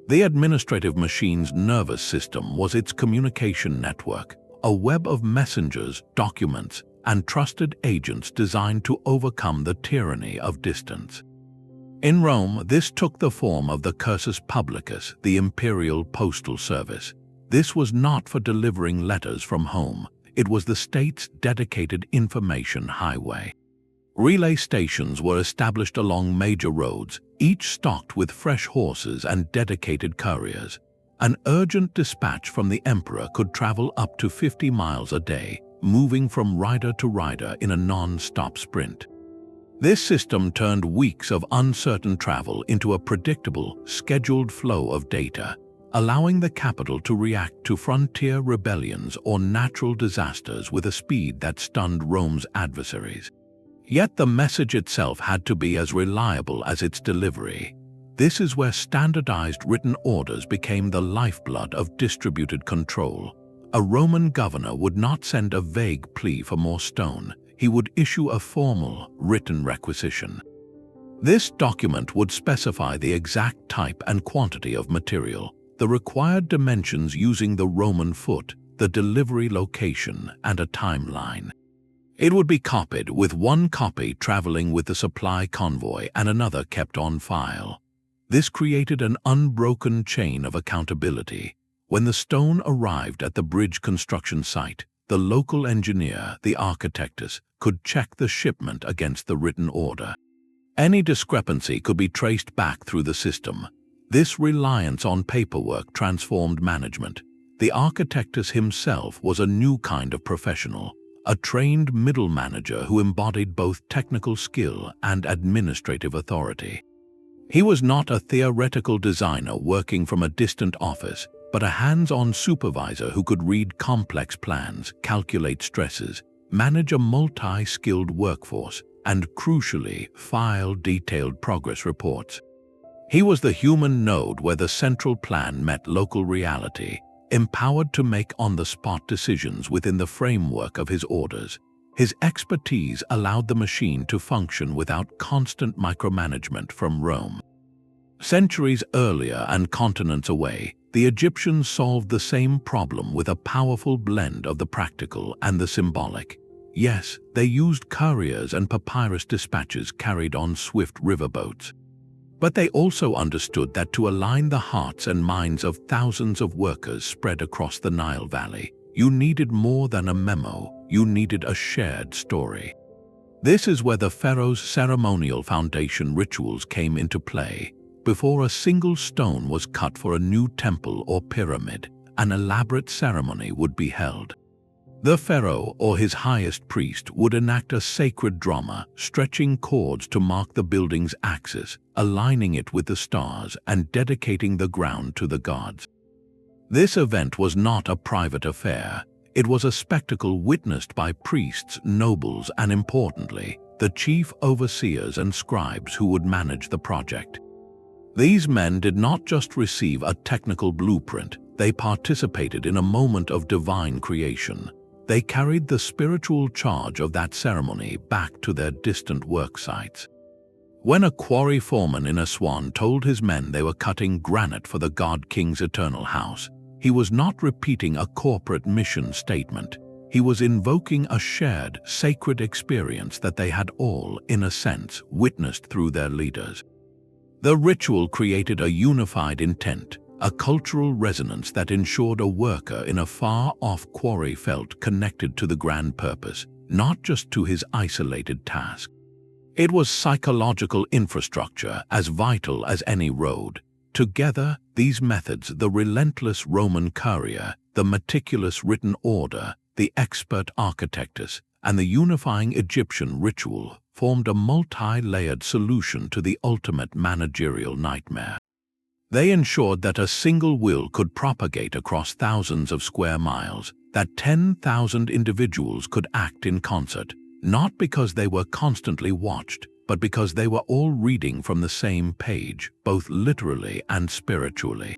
The administrative machine's nervous system was its communication network, a web of messengers, documents, and trusted agents designed to overcome the tyranny of distance. In Rome, this took the form of the cursus publicus, the imperial postal service. This was not for delivering letters from home. It was the state's dedicated information highway. Relay stations were established along major roads, each stocked with fresh horses and dedicated couriers. An urgent dispatch from the emperor could travel up to 50 miles a day, moving from rider to rider in a non-stop sprint. This system turned weeks of uncertain travel into a predictable, scheduled flow of data, allowing the capital to react to frontier rebellions or natural disasters with a speed that stunned Rome's adversaries. Yet the message itself had to be as reliable as its delivery. This is where standardized written orders became the lifeblood of distributed control. A Roman governor would not send a vague plea for more stone. He would issue a formal, written requisition. This document would specify the exact type and quantity of material, the required dimensions using the Roman foot, the delivery location, and a timeline. It would be copied, with one copy traveling with the supply convoy and another kept on file. This created an unbroken chain of accountability. When the stone arrived at the bridge construction site, the local engineer, the architectus, could check the shipment against the written order. Any discrepancy could be traced back through the system. This reliance on paperwork transformed management. The architectus himself was a new kind of professional, a trained middle manager who embodied both technical skill and administrative authority. He was not a theoretical designer working from a distant office, but a hands-on supervisor who could read complex plans, calculate stresses, manage a multi-skilled workforce, and, crucially, file detailed progress reports. He was the human node where the central plan met local reality, empowered to make on-the-spot decisions within the framework of his orders. His expertise allowed the machine to function without constant micromanagement from Rome. Centuries earlier and continents away, the Egyptians solved the same problem with a powerful blend of the practical and the symbolic. Yes, they used couriers and papyrus dispatches carried on swift riverboats. But they also understood that to align the hearts and minds of thousands of workers spread across the Nile Valley, you needed more than a memo, you needed a shared story. This is where the Pharaoh's ceremonial foundation rituals came into play. Before a single stone was cut for a new temple or pyramid, an elaborate ceremony would be held. The pharaoh or his highest priest would enact a sacred drama, stretching cords to mark the building's axis, aligning it with the stars and dedicating the ground to the gods. This event was not a private affair. It was a spectacle witnessed by priests, nobles, and importantly, the chief overseers and scribes who would manage the project. These men did not just receive a technical blueprint, they participated in a moment of divine creation. They carried the spiritual charge of that ceremony back to their distant work sites. When a quarry foreman in Aswan told his men they were cutting granite for the god king's eternal house, he was not repeating a corporate mission statement. he was invoking a shared, sacred experience that they had all, in a sense, witnessed through their leaders. The ritual created a unified intent, a cultural resonance that ensured a worker in a far-off quarry felt connected to the grand purpose, not just to his isolated task. It was psychological infrastructure as vital as any road. Together, these methods, the relentless Roman courier, the meticulous written order, the expert architectus, and the unifying Egyptian ritual, formed a multi-layered solution to the ultimate managerial nightmare. They ensured that a single will could propagate across thousands of square miles, that 10,000 individuals could act in concert, not because they were constantly watched, but because they were all reading from the same page, both literally and spiritually.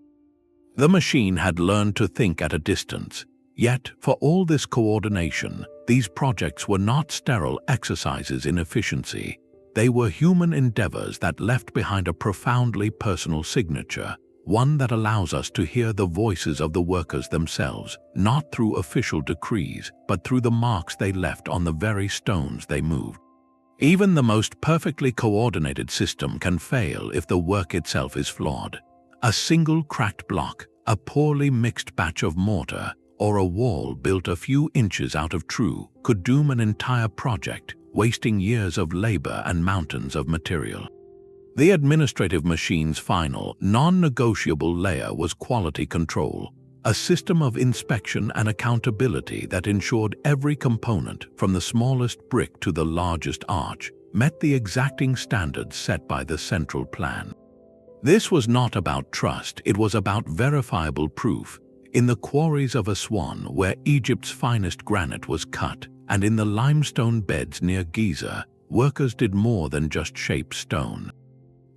The machine had learned to think at a distance, yet, for all this coordination, these projects were not sterile exercises in efficiency. They were human endeavors that left behind a profoundly personal signature, one that allows us to hear the voices of the workers themselves, not through official decrees, but through the marks they left on the very stones they moved. Even the most perfectly coordinated system can fail if the work itself is flawed. A single cracked block, a poorly mixed batch of mortar, or a wall built a few inches out of true could doom an entire project, wasting years of labor and mountains of material. The administrative machine's final, non-negotiable layer was quality control, a system of inspection and accountability that ensured every component, from the smallest brick to the largest arch, met the exacting standards set by the central plan. This was not about trust, it was about verifiable proof. In the quarries of Aswan, where Egypt's finest granite was cut, and in the limestone beds near Giza, workers did more than just shape stone.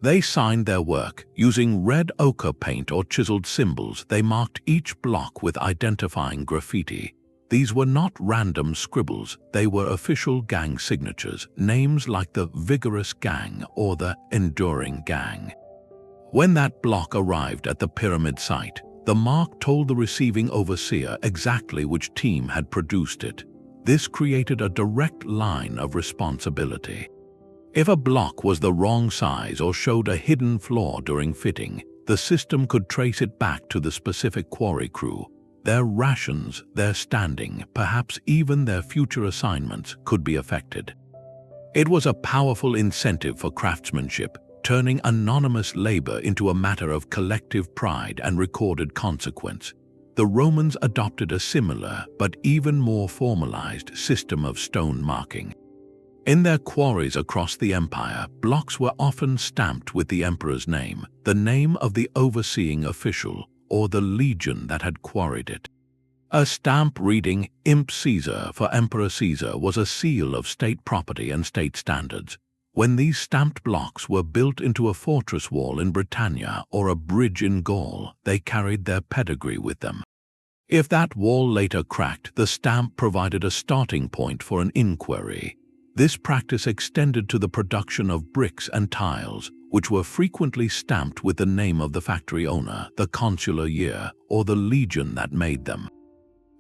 They signed their work. Using red ochre paint or chiseled symbols, they marked each block with identifying graffiti. These were not random scribbles, they were official gang signatures, names like the Vigorous Gang or the Enduring Gang. When that block arrived at the pyramid site, the mark told the receiving overseer exactly which team had produced it. This created a direct line of responsibility. If a block was the wrong size or showed a hidden flaw during fitting, the system could trace it back to the specific quarry crew. Their rations, their standing, perhaps even their future assignments could be affected. It was a powerful incentive for craftsmanship, turning anonymous labor into a matter of collective pride and recorded consequence. The Romans adopted a similar, but even more formalized, system of stone marking. In their quarries across the empire, blocks were often stamped with the emperor's name, the name of the overseeing official, or the legion that had quarried it. A stamp reading Imp Caesar for Emperor Caesar was a seal of state property and state standards. When these stamped blocks were built into a fortress wall in Britannia or a bridge in Gaul, they carried their pedigree with them. If that wall later cracked, the stamp provided a starting point for an inquiry. This practice extended to the production of bricks and tiles, which were frequently stamped with the name of the factory owner, the consular year, or the legion that made them.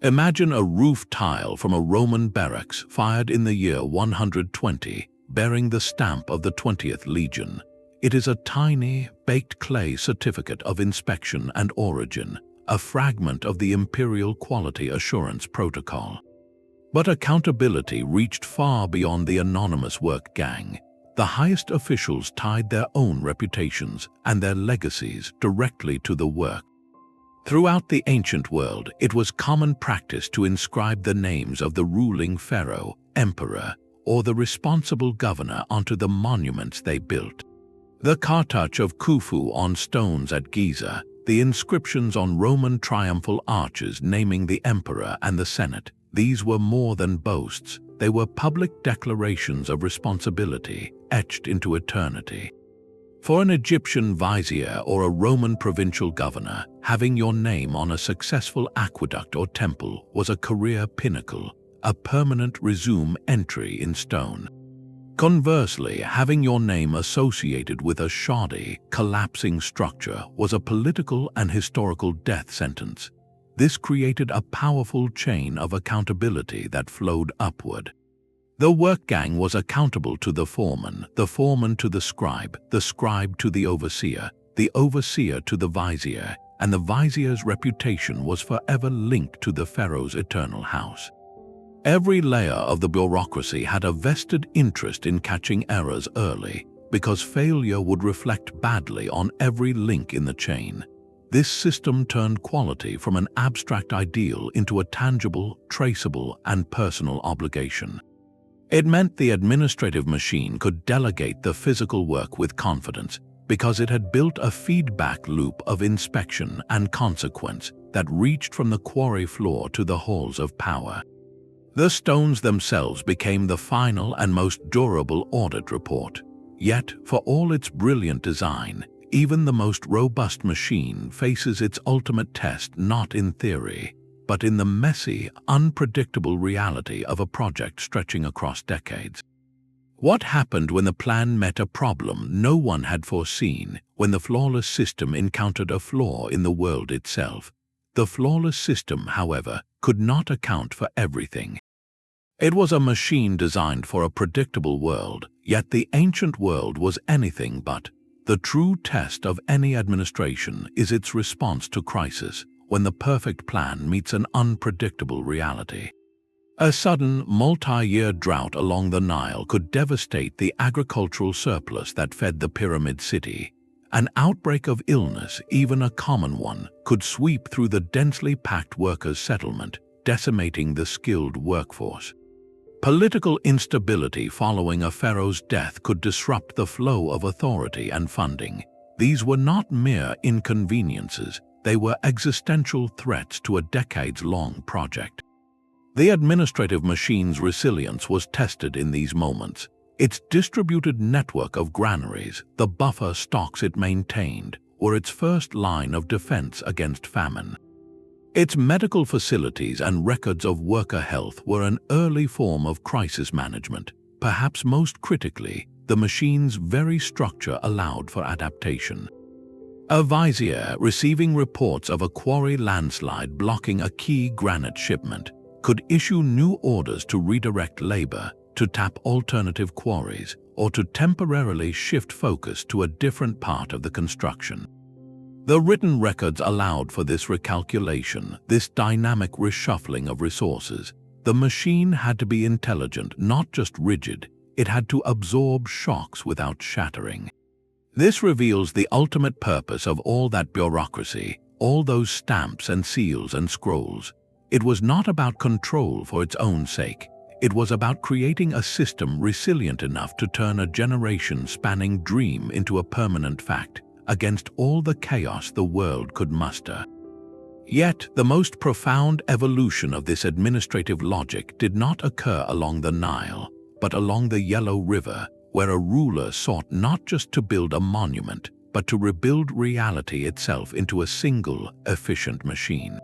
Imagine a roof tile from a Roman barracks fired in the year 120, bearing the stamp of the 20th Legion. It is a tiny, baked clay certificate of inspection and origin, a fragment of the imperial quality assurance protocol. But accountability reached far beyond the anonymous work gang. The highest officials tied their own reputations and their legacies directly to the work. Throughout the ancient world, it was common practice to inscribe the names of the ruling pharaoh, emperor, or the responsible governor onto the monuments they built. The cartouche of Khufu on stones at Giza, the inscriptions on Roman triumphal arches naming the emperor and the senate, these were more than boasts, they were public declarations of responsibility, etched into eternity. For an Egyptian vizier or a Roman provincial governor, having your name on a successful aqueduct or temple was a career pinnacle, a permanent resume entry in stone. Conversely, having your name associated with a shoddy, collapsing structure was a political and historical death sentence. This created a powerful chain of accountability that flowed upward. The work gang was accountable to the foreman to the scribe to the overseer to the vizier, and the vizier's reputation was forever linked to the pharaoh's eternal house. Every layer of the bureaucracy had a vested interest in catching errors early, because failure would reflect badly on every link in the chain. This system turned quality from an abstract ideal into a tangible, traceable, and personal obligation. It meant the administrative machine could delegate the physical work with confidence, because it had built a feedback loop of inspection and consequence that reached from the quarry floor to the halls of power. The stones themselves became the final and most durable audit report. Yet, for all its brilliant design, even the most robust machine faces its ultimate test not in theory, but in the messy, unpredictable reality of a project stretching across decades. What happened when the plan met a problem no one had foreseen, when the flawless system encountered a flaw in the world itself? The flawless system, however, could not account for everything. It was a machine designed for a predictable world, yet the ancient world was anything but. The true test of any administration is its response to crisis, when the perfect plan meets an unpredictable reality. A sudden, multi-year drought along the Nile could devastate the agricultural surplus that fed the pyramid city. An outbreak of illness, even a common one, could sweep through the densely packed workers' settlement, decimating the skilled workforce. Political instability following a pharaoh's death could disrupt the flow of authority and funding. These were not mere inconveniences, they were existential threats to a decades-long project. The administrative machine's resilience was tested in these moments. Its distributed network of granaries, the buffer stocks it maintained, were its first line of defense against famine. Its medical facilities and records of worker health were an early form of crisis management. Perhaps most critically, the machine's very structure allowed for adaptation. A vizier receiving reports of a quarry landslide blocking a key granite shipment could issue new orders to redirect labor, to tap alternative quarries, or to temporarily shift focus to a different part of the construction. The written records allowed for this recalculation, this dynamic reshuffling of resources. The machine had to be intelligent, not just rigid. It had to absorb shocks without shattering. This reveals the ultimate purpose of all that bureaucracy, all those stamps and seals and scrolls. It was not about control for its own sake. It was about creating a system resilient enough to turn a generation-spanning dream into a permanent fact, against all the chaos the world could muster. Yet, the most profound evolution of this administrative logic did not occur along the Nile, but along the Yellow River, where a ruler sought not just to build a monument, but to rebuild reality itself into a single, efficient machine.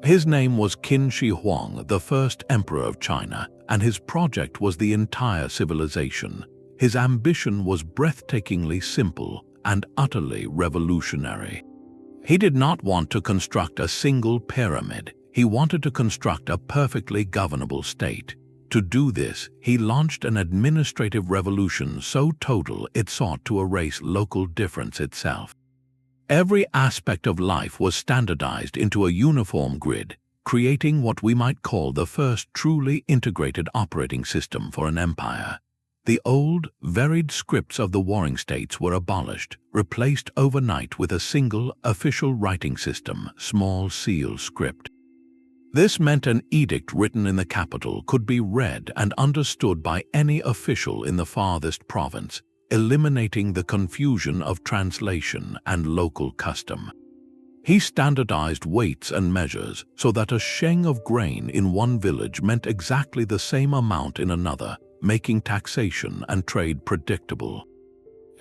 His name was Qin Shi Huang, the first emperor of China, and his project was the entire civilization. His ambition was breathtakingly simple and utterly revolutionary. He did not want to construct a single pyramid. He wanted to construct a perfectly governable state. To do this, he launched an administrative revolution so total it sought to erase local difference itself. Every aspect of life was standardized into a uniform grid, creating what we might call the first truly integrated operating system for an empire. The old, varied scripts of the warring states were abolished, replaced overnight with a single, official writing system, small seal script. This meant an edict written in the capital could be read and understood by any official in the farthest province, eliminating the confusion of translation and local custom. He standardized weights and measures so that a sheng of grain in one village meant exactly the same amount in another, making taxation and trade predictable.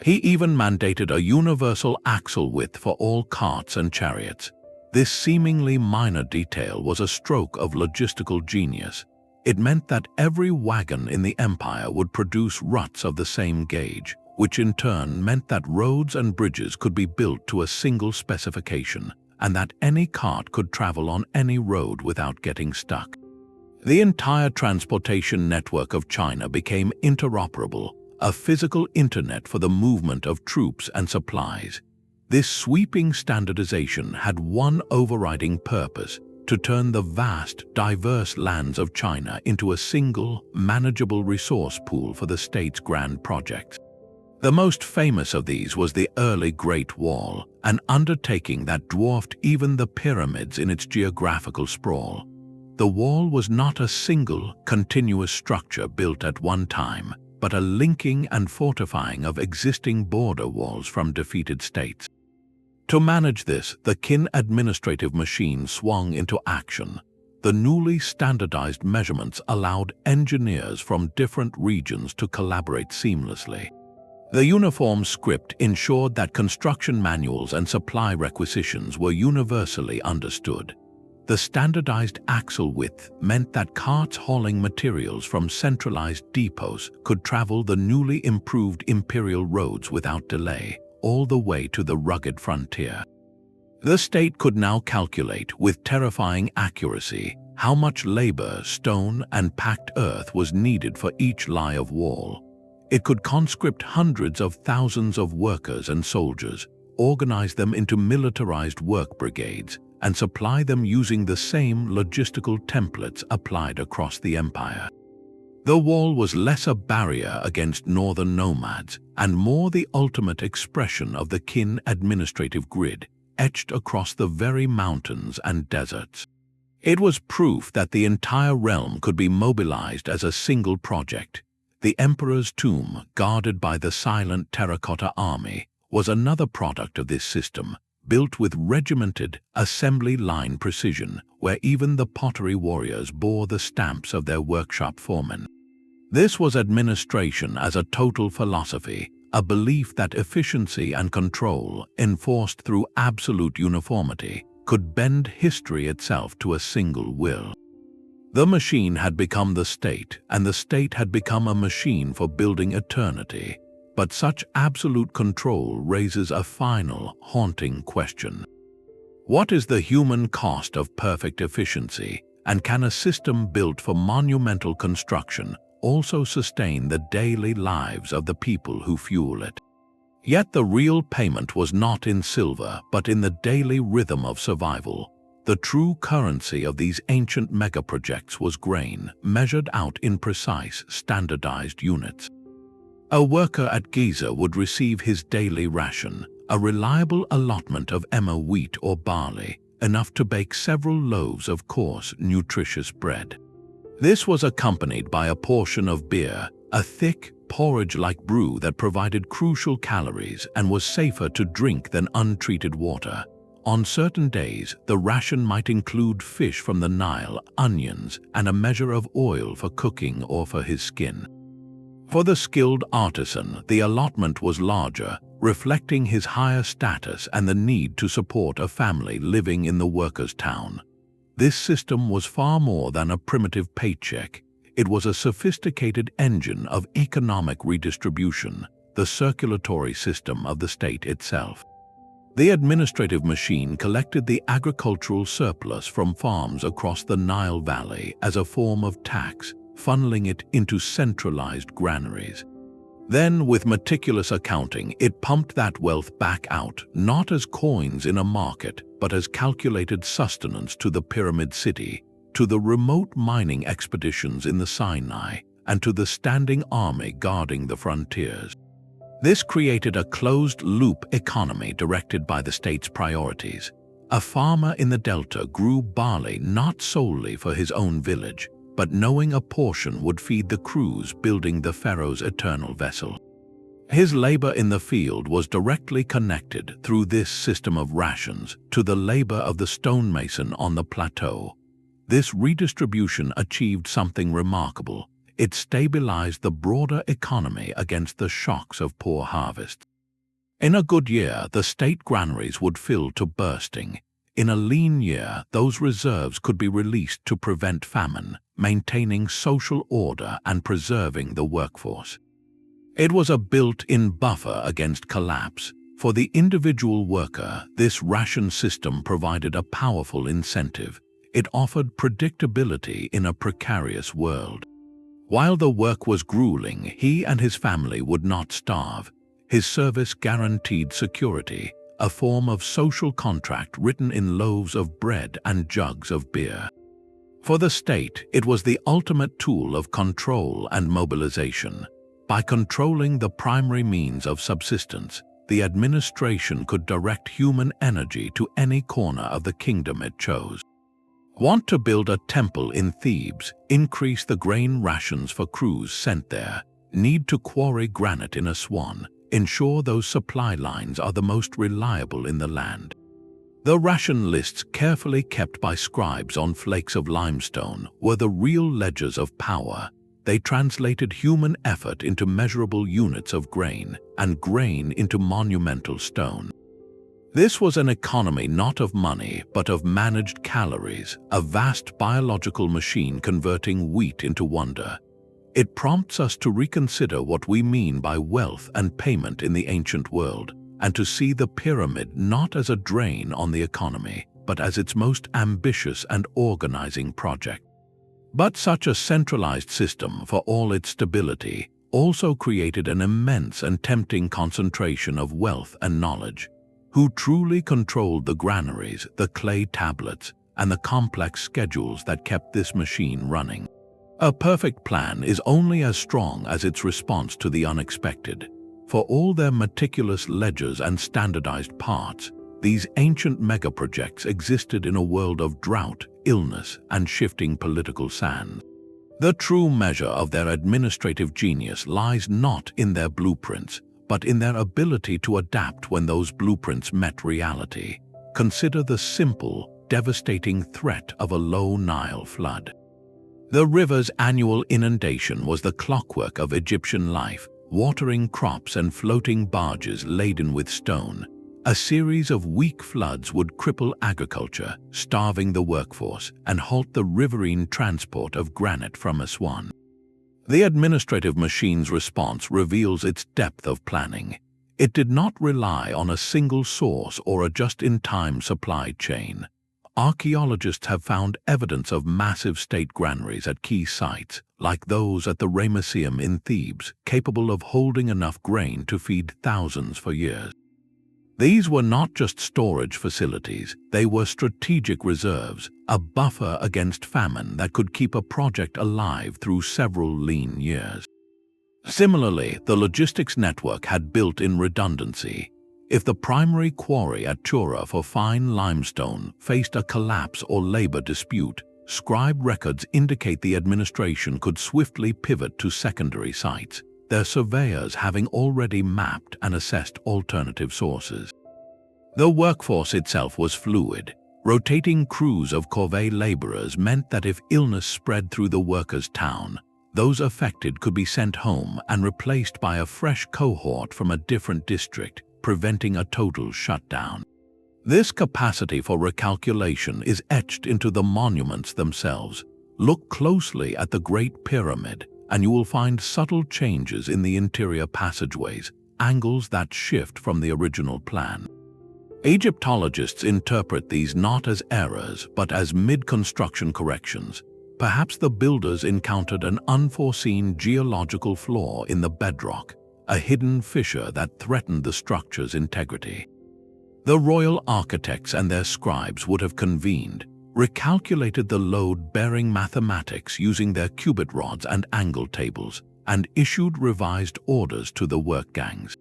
He even mandated a universal axle width for all carts and chariots. This seemingly minor detail was a stroke of logistical genius. It meant that every wagon in the empire would produce ruts of the same gauge, which in turn meant that roads and bridges could be built to a single specification, and that any cart could travel on any road without getting stuck. The entire transportation network of China became interoperable, a physical internet for the movement of troops and supplies. This sweeping standardization had one overriding purpose: to turn the vast, diverse lands of China into a single, manageable resource pool for the state's grand projects. The most famous of these was the early Great Wall, an undertaking that dwarfed even the pyramids in its geographical sprawl. The wall was not a single, continuous structure built at one time, but a linking and fortifying of existing border walls from defeated states. To manage this, the Qin administrative machine swung into action. The newly standardized measurements allowed engineers from different regions to collaborate seamlessly. The uniform script ensured that construction manuals and supply requisitions were universally understood. The standardized axle width meant that carts hauling materials from centralized depots could travel the newly improved imperial roads without delay, all the way to the rugged frontier. The state could now calculate with terrifying accuracy how much labor, stone, and packed earth was needed for each lie of wall. It could conscript hundreds of thousands of workers and soldiers, organize them into militarized work brigades, and supply them using the same logistical templates applied across the empire. The wall was less a barrier against northern nomads and more the ultimate expression of the Qin administrative grid, etched across the very mountains and deserts. It was proof that the entire realm could be mobilized as a single project. The emperor's tomb, guarded by the silent terracotta army, was another product of this system, built with regimented, assembly line precision, where even the pottery warriors bore the stamps of their workshop foremen. This was administration as a total philosophy, a belief that efficiency and control, enforced through absolute uniformity, could bend history itself to a single will. The machine had become the state, and the state had become a machine for building eternity. But such absolute control raises a final, haunting question. What is the human cost of perfect efficiency, and can a system built for monumental construction also sustain the daily lives of the people who fuel it? Yet the real payment was not in silver, but in the daily rhythm of survival. The true currency of these ancient megaprojects was grain, measured out in precise, standardized units. A worker at Giza would receive his daily ration, a reliable allotment of emmer wheat or barley, enough to bake several loaves of coarse, nutritious bread. This was accompanied by a portion of beer, a thick, porridge-like brew that provided crucial calories and was safer to drink than untreated water. On certain days, the ration might include fish from the Nile, onions, and a measure of oil for cooking or for his skin. For the skilled artisan, the allotment was larger, reflecting his higher status and the need to support a family living in the workers' town. This system was far more than a primitive paycheck. It was a sophisticated engine of economic redistribution, the circulatory system of the state itself. The administrative machine collected the agricultural surplus from farms across the Nile Valley as a form of tax, funneling it into centralized granaries. Then, with meticulous accounting, it pumped that wealth back out, not as coins in a market, but as calculated sustenance to the pyramid city, to the remote mining expeditions in the Sinai, and to the standing army guarding the frontiers. This created a closed-loop economy directed by the state's priorities. A farmer in the Delta grew barley not solely for his own village, but knowing a portion would feed the crews building the Pharaoh's eternal vessel. His labor in the field was directly connected through this system of rations to the labor of the stonemason on the plateau. This redistribution achieved something remarkable. It stabilized the broader economy against the shocks of poor harvests. In a good year, the state granaries would fill to bursting. In a lean year, those reserves could be released to prevent famine, maintaining social order and preserving the workforce. It was a built-in buffer against collapse, For the individual worker, this ration system provided a powerful incentive. It offered predictability in a precarious world. While the work was grueling, he and his family would not starve. His service guaranteed security, a form of social contract written in loaves of bread and jugs of beer. For the state, it was the ultimate tool of control and mobilization. By controlling the primary means of subsistence, the administration could direct human energy to any corner of the kingdom it chose. Want to build a temple in Thebes, increase the grain rations for crews sent there, need to quarry granite in Aswan, ensure those supply lines are the most reliable in the land. The ration lists carefully kept by scribes on flakes of limestone were the real ledgers of power. They translated human effort into measurable units of grain, and grain into monumental stone. This was an economy not of money, but of managed calories, a vast biological machine converting wheat into wonder. It prompts us to reconsider what we mean by wealth and payment in the ancient world, and to see the pyramid not as a drain on the economy, but as its most ambitious and organizing project. But such a centralized system, for all its stability, also created an immense and tempting concentration of wealth and knowledge. Who truly controlled the granaries, the clay tablets, and the complex schedules that kept this machine running? A perfect plan is only as strong as its response to the unexpected. For all their meticulous ledgers and standardized parts, these ancient megaprojects existed in a world of drought, illness, and shifting political sands. The true measure of their administrative genius lies not in their blueprints, but in their ability to adapt when those blueprints met reality. Consider the simple, devastating threat of a low Nile flood. The river's annual inundation was the clockwork of Egyptian life, watering crops and floating barges laden with stone. A series of weak floods would cripple agriculture, starving the workforce, and halt the riverine transport of granite from Aswan. The administrative machine's response reveals its depth of planning. It did not rely on a single source or a just-in-time supply chain. Archaeologists have found evidence of massive state granaries at key sites, like those at the Ramesseum in Thebes, capable of holding enough grain to feed thousands for years. These were not just storage facilities, they were strategic reserves, a buffer against famine that could keep a project alive through several lean years. Similarly, the logistics network had built-in redundancy. If the primary quarry at Chura for fine limestone faced a collapse or labor dispute, scribe records indicate the administration could swiftly pivot to secondary sites, their surveyors having already mapped and assessed alternative sources. The workforce itself was fluid. Rotating crews of corvée laborers meant that if illness spread through the workers' town, those affected could be sent home and replaced by a fresh cohort from a different district, preventing a total shutdown. This capacity for recalculation is etched into the monuments themselves. Look closely at the Great Pyramid, and you will find subtle changes in the interior passageways, angles that shift from the original plan. Egyptologists interpret these not as errors, but as mid-construction corrections. Perhaps the builders encountered an unforeseen geological flaw in the bedrock, a hidden fissure that threatened the structure's integrity. The royal architects and their scribes would have convened, recalculated the load-bearing mathematics using their cubit rods and angle tables, and issued revised orders to the work gangs.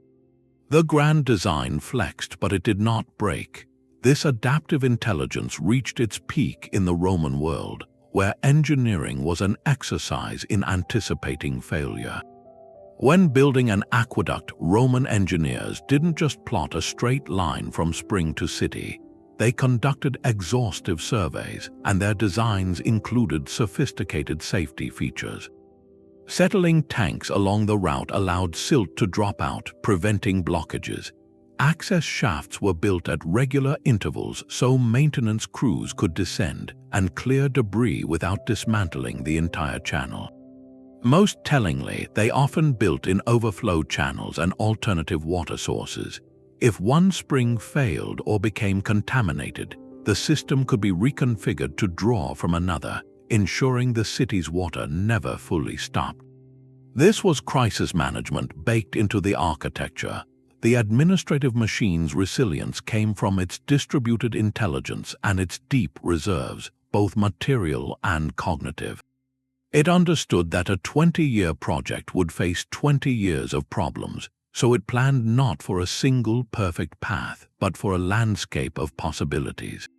The grand design flexed, but it did not break. This adaptive intelligence reached its peak in the Roman world, where engineering was an exercise in anticipating failure. When building an aqueduct, Roman engineers didn't just plot a straight line from spring to city. They conducted exhaustive surveys, and their designs included sophisticated safety features. Settling tanks along the route allowed silt to drop out, preventing blockages. Access shafts were built at regular intervals so maintenance crews could descend and clear debris without dismantling the entire channel. Most tellingly, they often built in overflow channels and alternative water sources. If one spring failed or became contaminated, the system could be reconfigured to draw from another, ensuring the city's water never fully stopped. This was crisis management baked into the architecture. The administrative machine's resilience came from its distributed intelligence and its deep reserves, both material and cognitive. It understood that a 20-year project would face 20 years of problems, so it planned not for a single perfect path, but for a landscape of possibilities.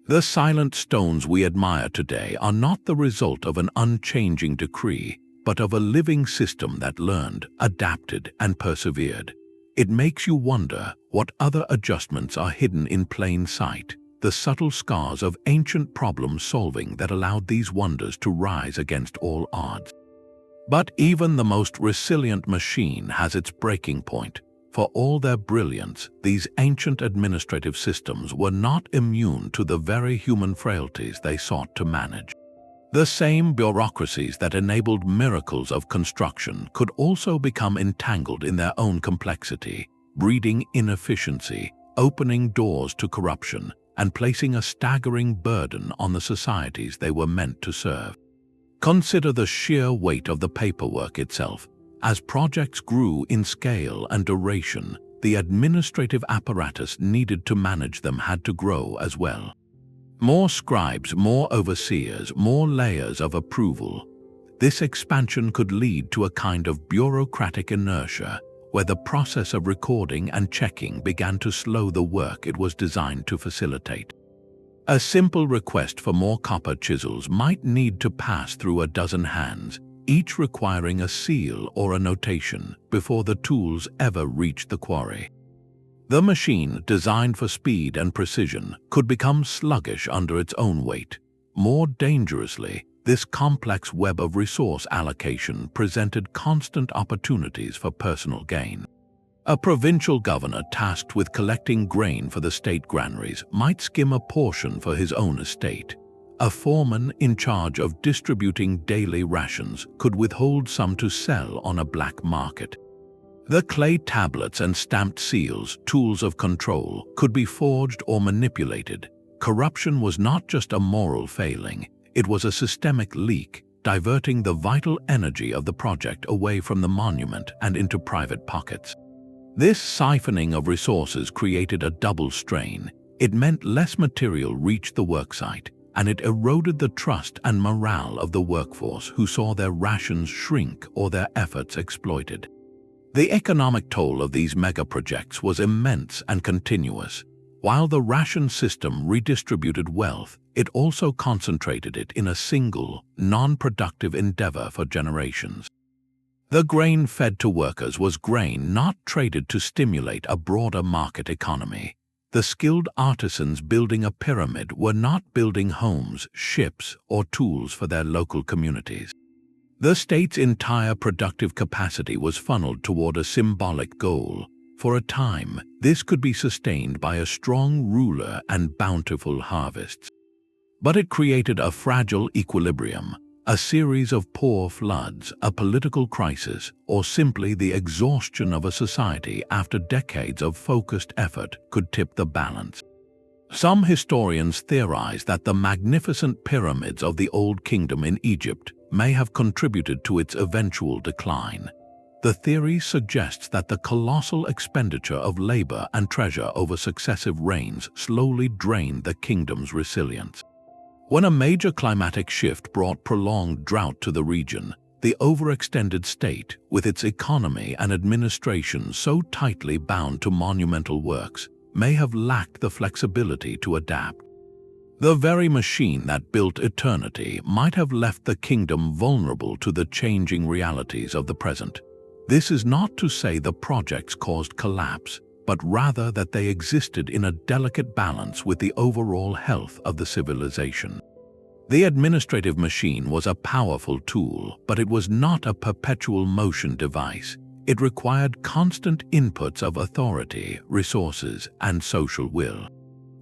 The silent stones we admire today are not the result of an unchanging decree, but of a living system that learned, adapted, and persevered. It makes you wonder what other adjustments are hidden in plain sight, the subtle scars of ancient problem-solving that allowed these wonders to rise against all odds. But even the most resilient machine has its breaking point. For all their brilliance, these ancient administrative systems were not immune to the very human frailties they sought to manage. The same bureaucracies that enabled miracles of construction could also become entangled in their own complexity, breeding inefficiency, opening doors to corruption, and placing a staggering burden on the societies they were meant to serve. Consider the sheer weight of the paperwork itself. As projects grew in scale and duration, the administrative apparatus needed to manage them had to grow as well. More scribes, more overseers, more layers of approval. This expansion could lead to a kind of bureaucratic inertia, where the process of recording and checking began to slow the work it was designed to facilitate. A simple request for more copper chisels might need to pass through a dozen hands, each requiring a seal or a notation before the tools ever reached the quarry. The machine, designed for speed and precision, could become sluggish under its own weight. More dangerously, this complex web of resource allocation presented constant opportunities for personal gain. A provincial governor tasked with collecting grain for the state granaries might skim a portion for his own estate. A foreman in charge of distributing daily rations could withhold some to sell on a black market. The clay tablets and stamped seals, tools of control, could be forged or manipulated. Corruption was not just a moral failing, it was a systemic leak, diverting the vital energy of the project away from the monument and into private pockets. This siphoning of resources created a double strain. It meant less material reached the worksite, and it eroded the trust and morale of the workforce who saw their rations shrink or their efforts exploited. The economic toll of these mega-projects was immense and continuous. While the ration system redistributed wealth, it also concentrated it in a single, non-productive endeavor for generations. The grain fed to workers was grain not traded to stimulate a broader market economy. The skilled artisans building a pyramid were not building homes, ships, or tools for their local communities. The state's entire productive capacity was funneled toward a symbolic goal. For a time, this could be sustained by a strong ruler and bountiful harvests. But it created a fragile equilibrium. A series of poor floods, a political crisis, or simply the exhaustion of a society after decades of focused effort could tip the balance. Some historians theorize that the magnificent pyramids of the Old Kingdom in Egypt may have contributed to its eventual decline. The theory suggests that the colossal expenditure of labor and treasure over successive reigns slowly drained the kingdom's resilience. When a major climatic shift brought prolonged drought to the region, the overextended state, with its economy and administration so tightly bound to monumental works, may have lacked the flexibility to adapt. The very machine that built eternity might have left the kingdom vulnerable to the changing realities of the present. This is not to say the projects caused collapse, but rather that they existed in a delicate balance with the overall health of the civilization. The administrative machine was a powerful tool, but it was not a perpetual motion device. It required constant inputs of authority, resources, and social will.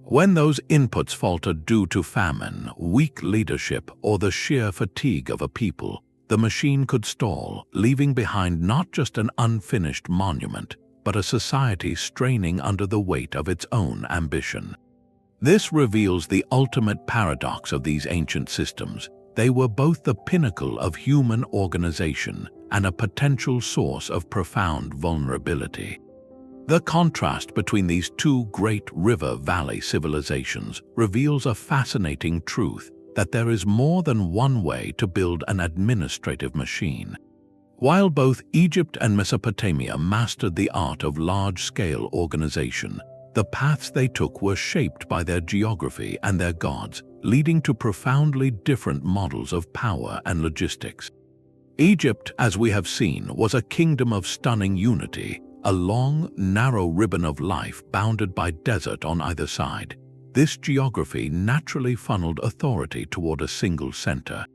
When those inputs faltered due to famine, weak leadership, or the sheer fatigue of a people, the machine could stall, leaving behind not just an unfinished monument, but a society straining under the weight of its own ambition. This reveals the ultimate paradox of these ancient systems. They were both the pinnacle of human organization and a potential source of profound vulnerability. The contrast between these two great river valley civilizations reveals a fascinating truth that there is more than one way to build an administrative machine. While both Egypt and Mesopotamia mastered the art of large-scale organization, the paths they took were shaped by their geography and their gods, leading to profoundly different models of power and logistics. Egypt, as we have seen, was a kingdom of stunning unity, a long, narrow ribbon of life bounded by desert on either side. This geography naturally funneled authority toward a single center.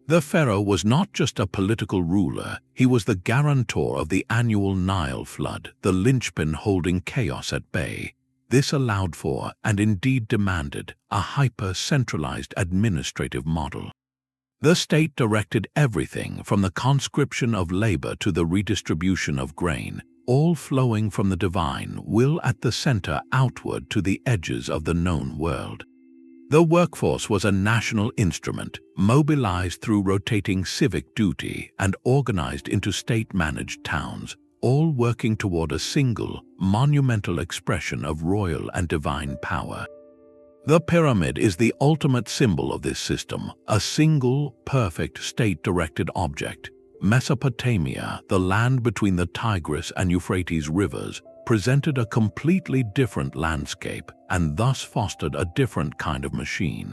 The pharaoh was not just a political ruler, he was the guarantor of the annual Nile flood, the linchpin holding chaos at bay. This allowed for, and indeed demanded, a hyper-centralized administrative model. The state directed everything from the conscription of labor to the redistribution of grain, all flowing from the divine will at the center outward to the edges of the known world. The workforce was a national instrument, mobilized through rotating civic duty and organized into state-managed towns, all working toward a single, monumental expression of royal and divine power. The pyramid is the ultimate symbol of this system, a single, perfect, state-directed object. Mesopotamia, the land between the Tigris and Euphrates rivers, presented a completely different landscape and thus fostered a different kind of machine.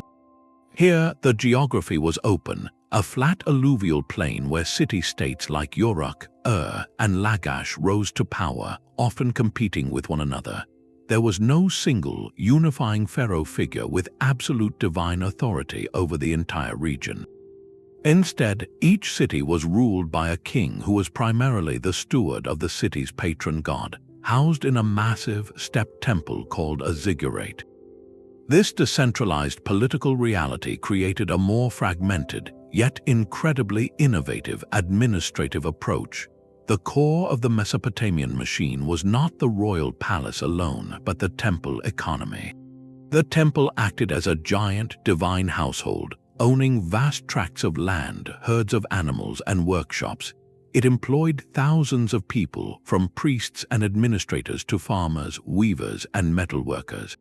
Here, the geography was open, a flat alluvial plain where city-states like Uruk, and Lagash rose to power, often competing with one another. There was no single, unifying pharaoh figure with absolute divine authority over the entire region. Instead, each city was ruled by a king who was primarily the steward of the city's patron god, housed in a massive, stepped temple called a ziggurat. This decentralized political reality created a more fragmented, yet incredibly innovative administrative approach. The core of the Mesopotamian machine was not the royal palace alone, but the temple economy. The temple acted as a giant, divine household, owning vast tracts of land, herds of animals, and workshops. It employed thousands of people, from priests and administrators to farmers, weavers, and metalworkers.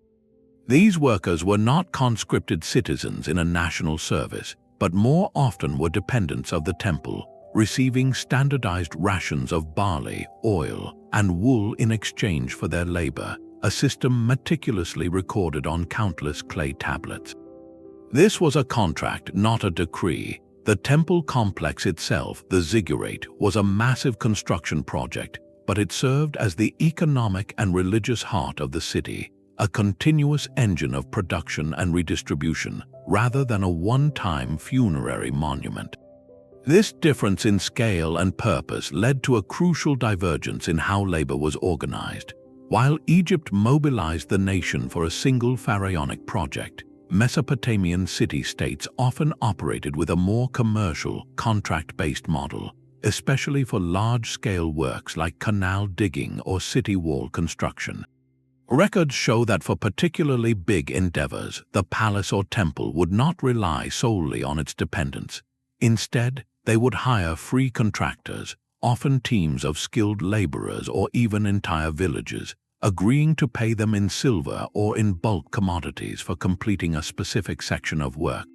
These workers were not conscripted citizens in a national service, but more often were dependents of the temple, receiving standardized rations of barley, oil, and wool in exchange for their labor, a system meticulously recorded on countless clay tablets. This was a contract, not a decree. The temple complex itself, the ziggurat, was a massive construction project, but it served as the economic and religious heart of the city, a continuous engine of production and redistribution, rather than a one-time funerary monument. This difference in scale and purpose led to a crucial divergence in how labor was organized. While Egypt mobilized the nation for a single pharaonic project, Mesopotamian city-states often operated with a more commercial, contract-based model, especially for large-scale works like canal digging or city wall construction. Records show that for particularly big endeavors, the palace or temple would not rely solely on its dependents. Instead, they would hire free contractors, often teams of skilled laborers or even entire villages, agreeing to pay them in silver or in bulk commodities for completing a specific section of work.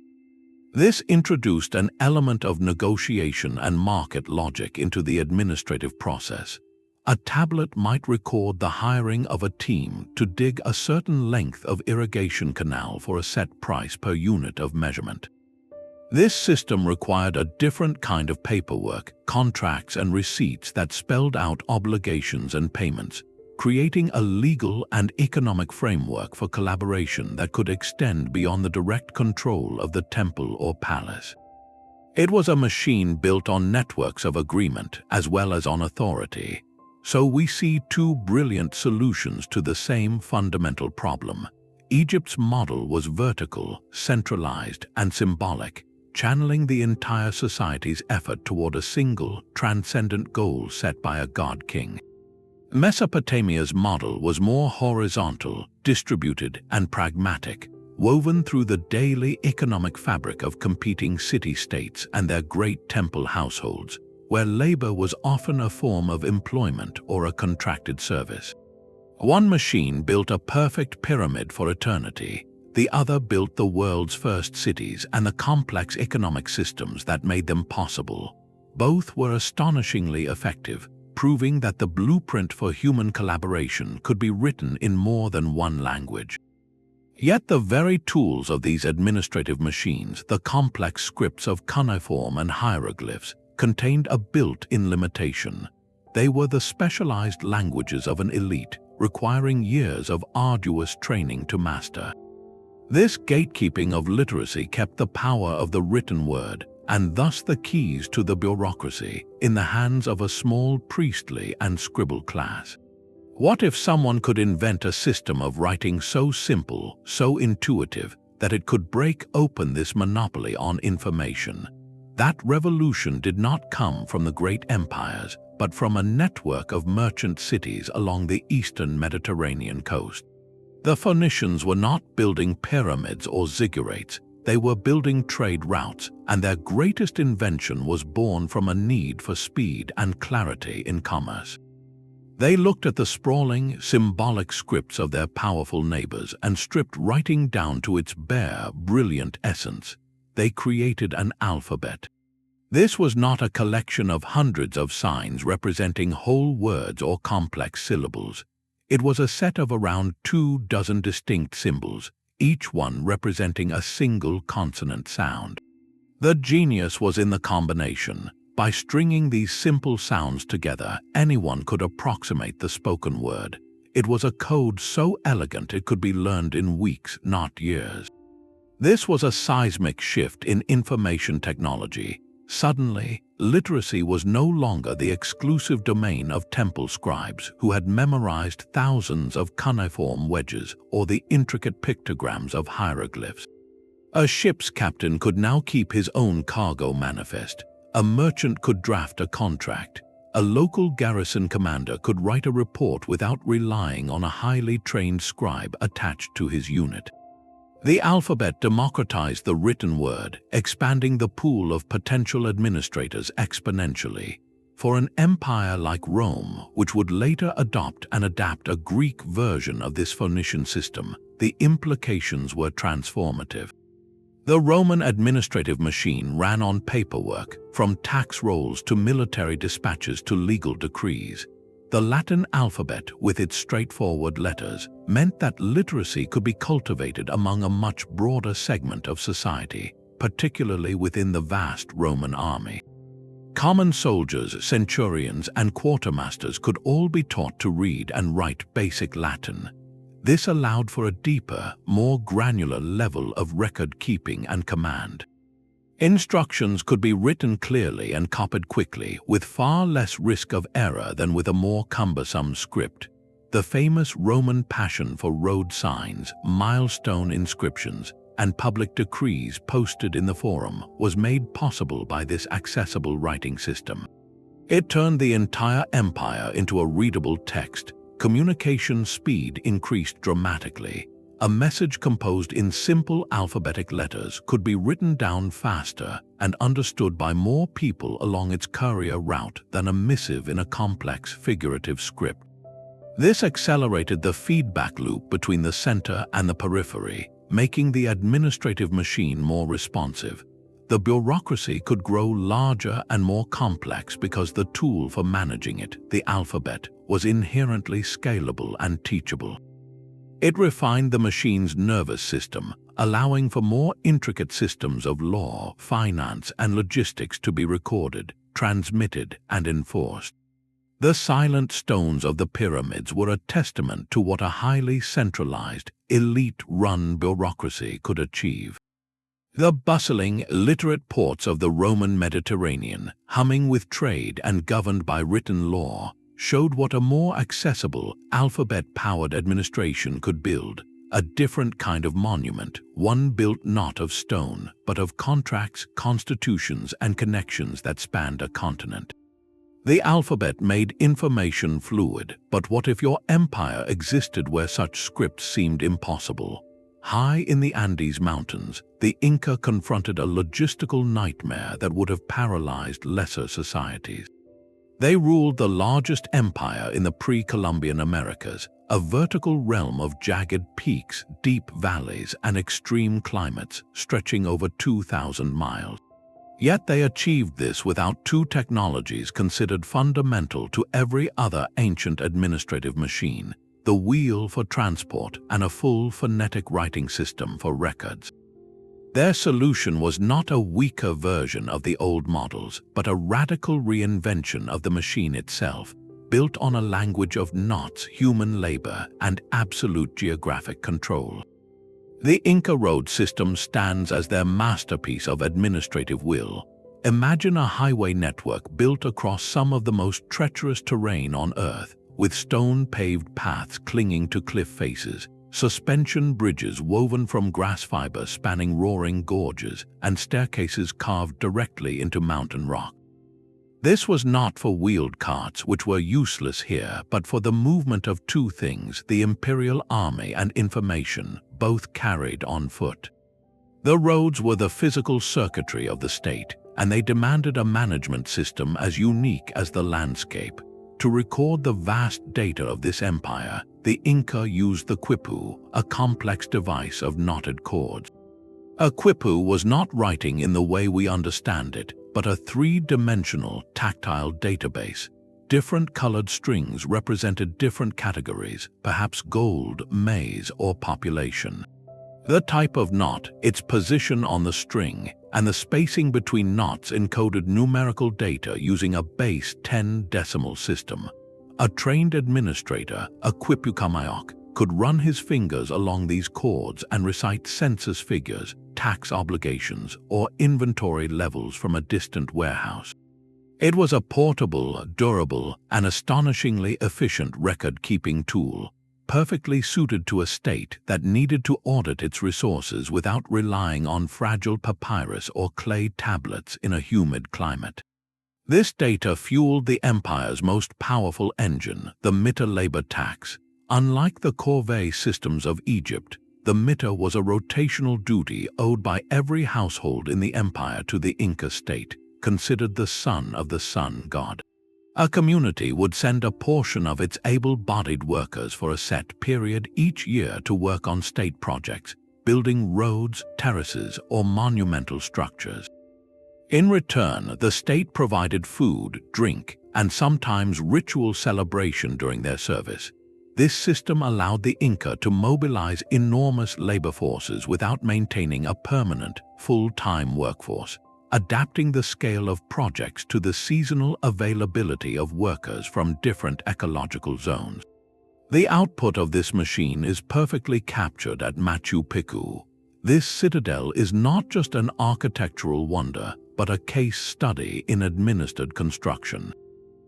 This introduced an element of negotiation and market logic into the administrative process. A tablet might record the hiring of a team to dig a certain length of irrigation canal for a set price per unit of measurement. This system required a different kind of paperwork, contracts and receipts that spelled out obligations and payments, creating a legal and economic framework for collaboration that could extend beyond the direct control of the temple or palace. It was a machine built on networks of agreement as well as on authority. So we see two brilliant solutions to the same fundamental problem. Egypt's model was vertical, centralized, and symbolic, channeling the entire society's effort toward a single, transcendent goal set by a god-king. Mesopotamia's model was more horizontal, distributed, and pragmatic, woven through the daily economic fabric of competing city-states and their great temple households, where labor was often a form of employment or a contracted service. One machine built a perfect pyramid for eternity. The other built the world's first cities and the complex economic systems that made them possible. Both were astonishingly effective, proving that the blueprint for human collaboration could be written in more than one language. Yet the very tools of these administrative machines, the complex scripts of cuneiform and hieroglyphs, contained a built-in limitation. They were the specialized languages of an elite, requiring years of arduous training to master. This gatekeeping of literacy kept the power of the written word, and thus the keys to the bureaucracy, in the hands of a small priestly and scribal class. What if someone could invent a system of writing so simple, so intuitive, that it could break open this monopoly on information? That revolution did not come from the great empires, but from a network of merchant cities along the eastern Mediterranean coast. The Phoenicians were not building pyramids or ziggurats, they were building trade routes, and their greatest invention was born from a need for speed and clarity in commerce. They looked at the sprawling, symbolic scripts of their powerful neighbors and stripped writing down to its bare, brilliant essence. They created an alphabet. This was not a collection of hundreds of signs representing whole words or complex syllables. It was a set of around 24 distinct symbols, each one representing a single consonant sound. The genius was in the combination. By stringing these simple sounds together, anyone could approximate the spoken word. It was a code so elegant it could be learned in weeks, not years. This was a seismic shift in information technology. Suddenly, literacy was no longer the exclusive domain of temple scribes who had memorized thousands of cuneiform wedges or the intricate pictograms of hieroglyphs. A ship's captain could now keep his own cargo manifest. A merchant could draft a contract. A local garrison commander could write a report without relying on a highly trained scribe attached to his unit. The alphabet democratized the written word, expanding the pool of potential administrators exponentially. For an empire like Rome, which would later adopt and adapt a Greek version of this Phoenician system, the implications were transformative. The Roman administrative machine ran on paperwork, from tax rolls to military dispatches to legal decrees. The Latin alphabet, with its straightforward letters, meant that literacy could be cultivated among a much broader segment of society, particularly within the vast Roman army. Common soldiers, centurions, and quartermasters could all be taught to read and write basic Latin. This allowed for a deeper, more granular level of record-keeping and command. Instructions could be written clearly and copied quickly, with far less risk of error than with a more cumbersome script. The famous Roman passion for road signs, milestone inscriptions, and public decrees posted in the Forum was made possible by this accessible writing system. It turned the entire empire into a readable text. Communication speed increased dramatically. A message composed in simple alphabetic letters could be written down faster and understood by more people along its courier route than a missive in a complex figurative script. This accelerated the feedback loop between the center and the periphery, making the administrative machine more responsive. The bureaucracy could grow larger and more complex because the tool for managing it, the alphabet, was inherently scalable and teachable. It refined the machine's nervous system, allowing for more intricate systems of law, finance, and logistics to be recorded, transmitted, and enforced. The silent stones of the pyramids were a testament to what a highly centralized, elite-run bureaucracy could achieve. The bustling, literate ports of the Roman Mediterranean, humming with trade and governed by written law, showed what a more accessible, alphabet-powered administration could build, a different kind of monument, one built not of stone, but of contracts, constitutions, and connections that spanned a continent. The alphabet made information fluid, but what if your empire existed where such scripts seemed impossible? High in the Andes Mountains, the Inca confronted a logistical nightmare that would have paralyzed lesser societies. They ruled the largest empire in the pre-Columbian Americas, a vertical realm of jagged peaks, deep valleys, and extreme climates stretching over 2,000 miles. Yet they achieved this without two technologies considered fundamental to every other ancient administrative machine: the wheel for transport and a full phonetic writing system for records. Their solution was not a weaker version of the old models, but a radical reinvention of the machine itself, built on a language of knots, human labor, and absolute geographic control. The Inca road system stands as their masterpiece of administrative will. Imagine a highway network built across some of the most treacherous terrain on Earth, with stone-paved paths clinging to cliff faces, suspension bridges woven from grass fiber spanning roaring gorges, and staircases carved directly into mountain rock. This was not for wheeled carts, which were useless here, but for the movement of two things: the imperial army and information, both carried on foot. The roads were the physical circuitry of the state, and they demanded a management system as unique as the landscape. To record the vast data of this empire, the Inca used the quipu, a complex device of knotted cords. A quipu was not writing in the way we understand it, but a three-dimensional, tactile database. Different colored strings represented different categories, perhaps gold, maize, or population. The type of knot, its position on the string, and the spacing between knots encoded numerical data using a base 10 decimal system. A trained administrator, a quipukamayok, could run his fingers along these cords and recite census figures, tax obligations, or inventory levels from a distant warehouse. It was a portable, durable, and astonishingly efficient record-keeping tool, perfectly suited to a state that needed to audit its resources without relying on fragile papyrus or clay tablets in a humid climate. This data fueled the empire's most powerful engine, the mitre labor tax. Unlike the corvée systems of Egypt, the mitre was a rotational duty owed by every household in the empire to the Inca state, considered the son of the sun god. A community would send a portion of its able-bodied workers for a set period each year to work on state projects, building roads, terraces, or monumental structures. In return, the state provided food, drink, and sometimes ritual celebration during their service. This system allowed the Inca to mobilize enormous labor forces without maintaining a permanent, full-time workforce, adapting the scale of projects to the seasonal availability of workers from different ecological zones. The output of this machine is perfectly captured at Machu Picchu. This citadel is not just an architectural wonder, but a case study in administered construction.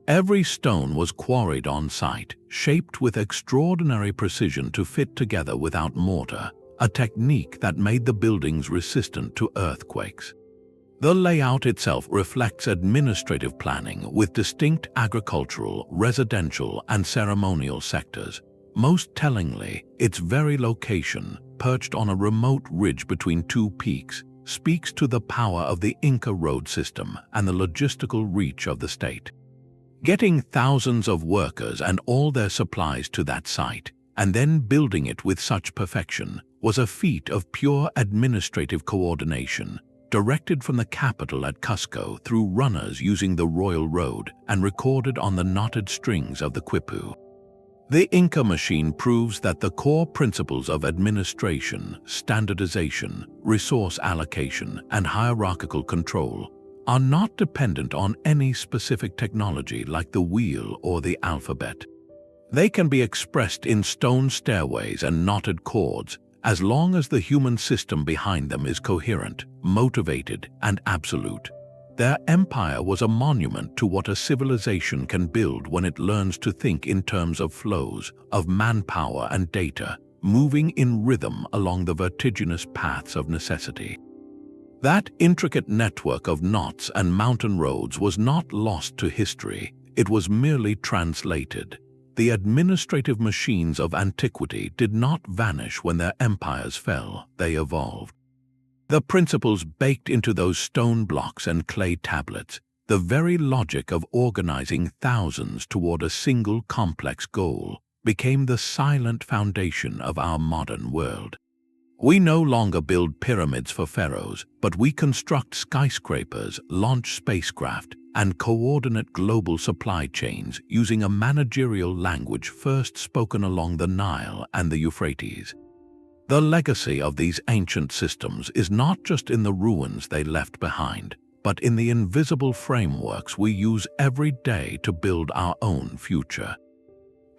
Every stone was quarried on site, shaped with extraordinary precision to fit together without mortar, a technique that made the buildings resistant to earthquakes. The layout itself reflects administrative planning with distinct agricultural, residential, and ceremonial sectors. Most tellingly, its very location, perched on a remote ridge between two peaks, speaks to the power of the Inca road system and the logistical reach of the state. Getting thousands of workers and all their supplies to that site, and then building it with such perfection, was a feat of pure administrative coordination, directed from the capital at Cusco through runners using the royal road and recorded on the knotted strings of the quipu. The Inca machine proves that the core principles of administration, standardization, resource allocation, and hierarchical control are not dependent on any specific technology like the wheel or the alphabet. They can be expressed in stone stairways and knotted cords, as long as the human system behind them is coherent, motivated, and absolute. Their empire was a monument to what a civilization can build when it learns to think in terms of flows, of manpower and data, moving in rhythm along the vertiginous paths of necessity. That intricate network of knots and mountain roads was not lost to history. it was merely translated. The administrative machines of antiquity did not vanish when their empires fell, they evolved. The principles baked into those stone blocks and clay tablets, the very logic of organizing thousands toward a single complex goal, became the silent foundation of our modern world. We no longer build pyramids for pharaohs, but we construct skyscrapers, launch spacecraft, and coordinate global supply chains using a managerial language first spoken along the Nile and the Euphrates. The legacy of these ancient systems is not just in the ruins they left behind, but in the invisible frameworks we use every day to build our own future.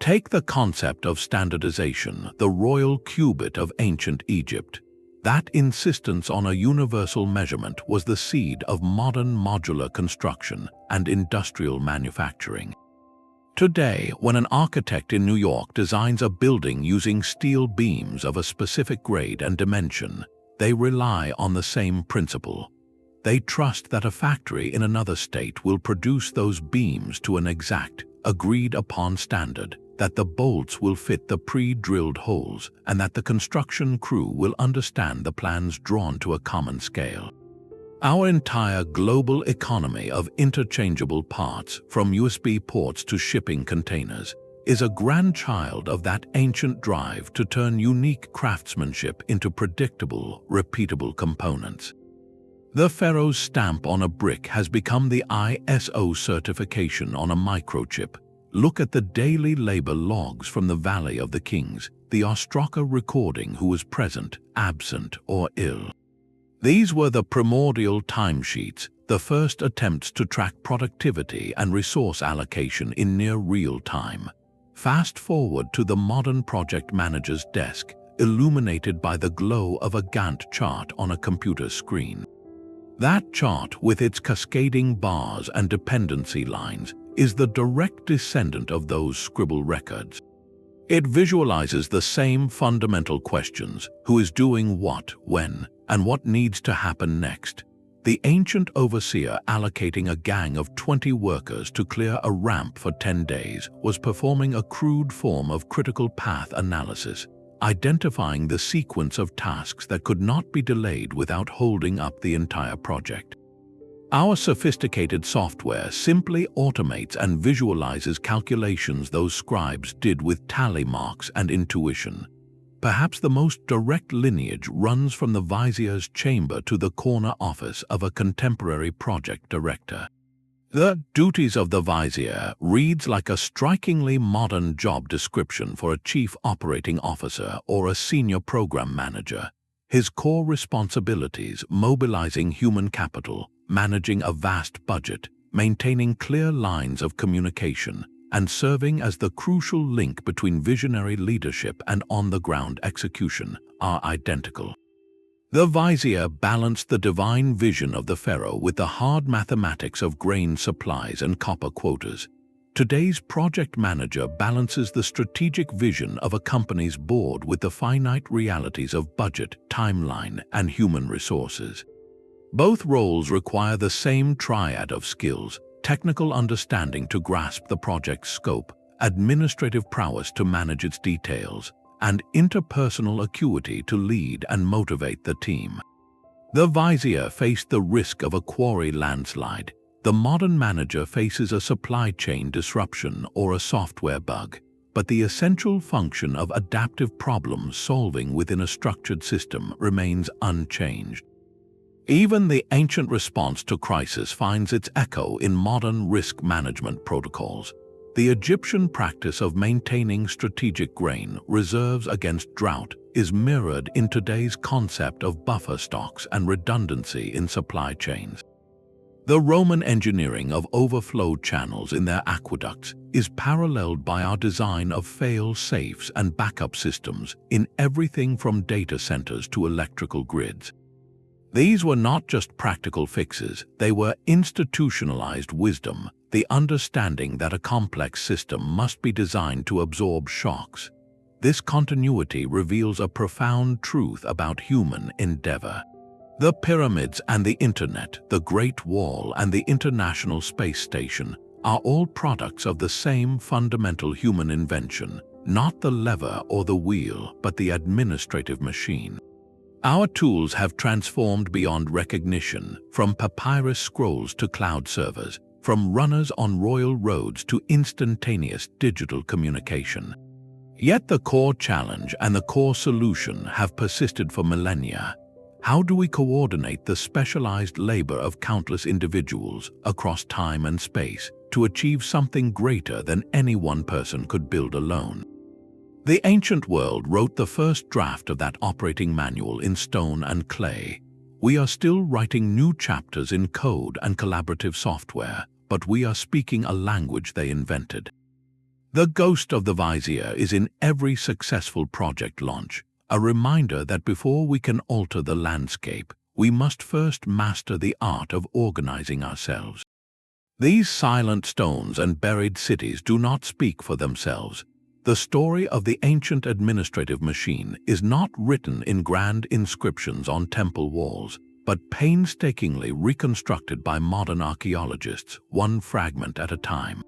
Take the concept of standardization, the royal Cubit of ancient Egypt. That insistence on a universal measurement was the seed of modern modular construction and industrial manufacturing. Today, when an architect in New York designs a building using steel beams of a specific grade and dimension, they rely on the same principle. They trust that a factory in another state will produce those beams to an exact, agreed-upon standard, that the bolts will fit the pre-drilled holes, and that the construction crew will understand the plans drawn to a common scale. Our entire global economy of interchangeable parts, from USB ports to shipping containers, is a grandchild of that ancient drive to turn unique craftsmanship into predictable, repeatable components. The pharaoh's stamp on a brick has become the ISO certification on a microchip. Look at the daily labor logs from the Valley of the Kings, the ostraca recording who was present, absent, or ill. These were the primordial timesheets, the first attempts to track productivity and resource allocation in near real time. Fast forward to the modern project manager's desk, illuminated by the glow of a Gantt chart on a computer screen. That chart, with its cascading bars and dependency lines, is the direct descendant of those scribal records. It visualizes the same fundamental questions: who is doing what, when, and what needs to happen next. The ancient overseer allocating a gang of 20 workers to clear a ramp for 10 days was performing a crude form of critical path analysis, identifying the sequence of tasks that could not be delayed without holding up the entire project. Our sophisticated software simply automates and visualizes calculations those scribes did with tally marks and intuition. Perhaps the most direct lineage runs from the Vizier's chamber to the corner office of a contemporary project director. The duties of the Vizier reads like a strikingly modern job description for a chief operating officer or a senior program manager. His core responsibilities: mobilizing human capital, managing a vast budget, maintaining clear lines of communication, and serving as the crucial link between visionary leadership and on-the-ground execution, are identical. The Vizier balanced the divine vision of the pharaoh with the hard mathematics of grain supplies and copper quotas. Today's project manager balances the strategic vision of a company's board with the finite realities of budget, timeline, and human resources. Both roles require the same triad of skills: technical understanding to grasp the project's scope, administrative prowess to manage its details, and interpersonal acuity to lead and motivate the team. The Vizier faced the risk of a quarry landslide. The modern manager faces a supply chain disruption or a software bug, but the essential function of adaptive problem solving within a structured system remains unchanged. Even the ancient response to crisis finds its echo in modern risk management protocols. The Egyptian practice of maintaining strategic grain reserves against drought is mirrored in today's concept of buffer stocks and redundancy in supply chains. The Roman engineering of overflow channels in their aqueducts is paralleled by our design of fail-safes and backup systems in everything from data centers to electrical grids. These were not just practical fixes, they were institutionalized wisdom, the understanding that a complex system must be designed to absorb shocks. This continuity reveals a profound truth about human endeavor. The pyramids and the internet, the Great Wall and the International Space Station, are all products of the same fundamental human invention, not the lever or the wheel, but the administrative machine. Our tools have transformed beyond recognition, from papyrus scrolls to cloud servers, from runners on royal roads to instantaneous digital communication. Yet the core challenge and the core solution have persisted for millennia. How do we coordinate the specialized labor of countless individuals across time and space to achieve something greater than any one person could build alone? The ancient world wrote the first draft of that operating manual in stone and clay. We are still writing new chapters in code and collaborative software, but we are speaking a language they invented. The ghost of the Vizier is in every successful project launch, a reminder that before we can alter the landscape, we must first master the art of organizing ourselves. These silent stones and buried cities do not speak for themselves. The story of the ancient administrative machine is not written in grand inscriptions on temple walls, but painstakingly reconstructed by modern archaeologists, one fragment at a time.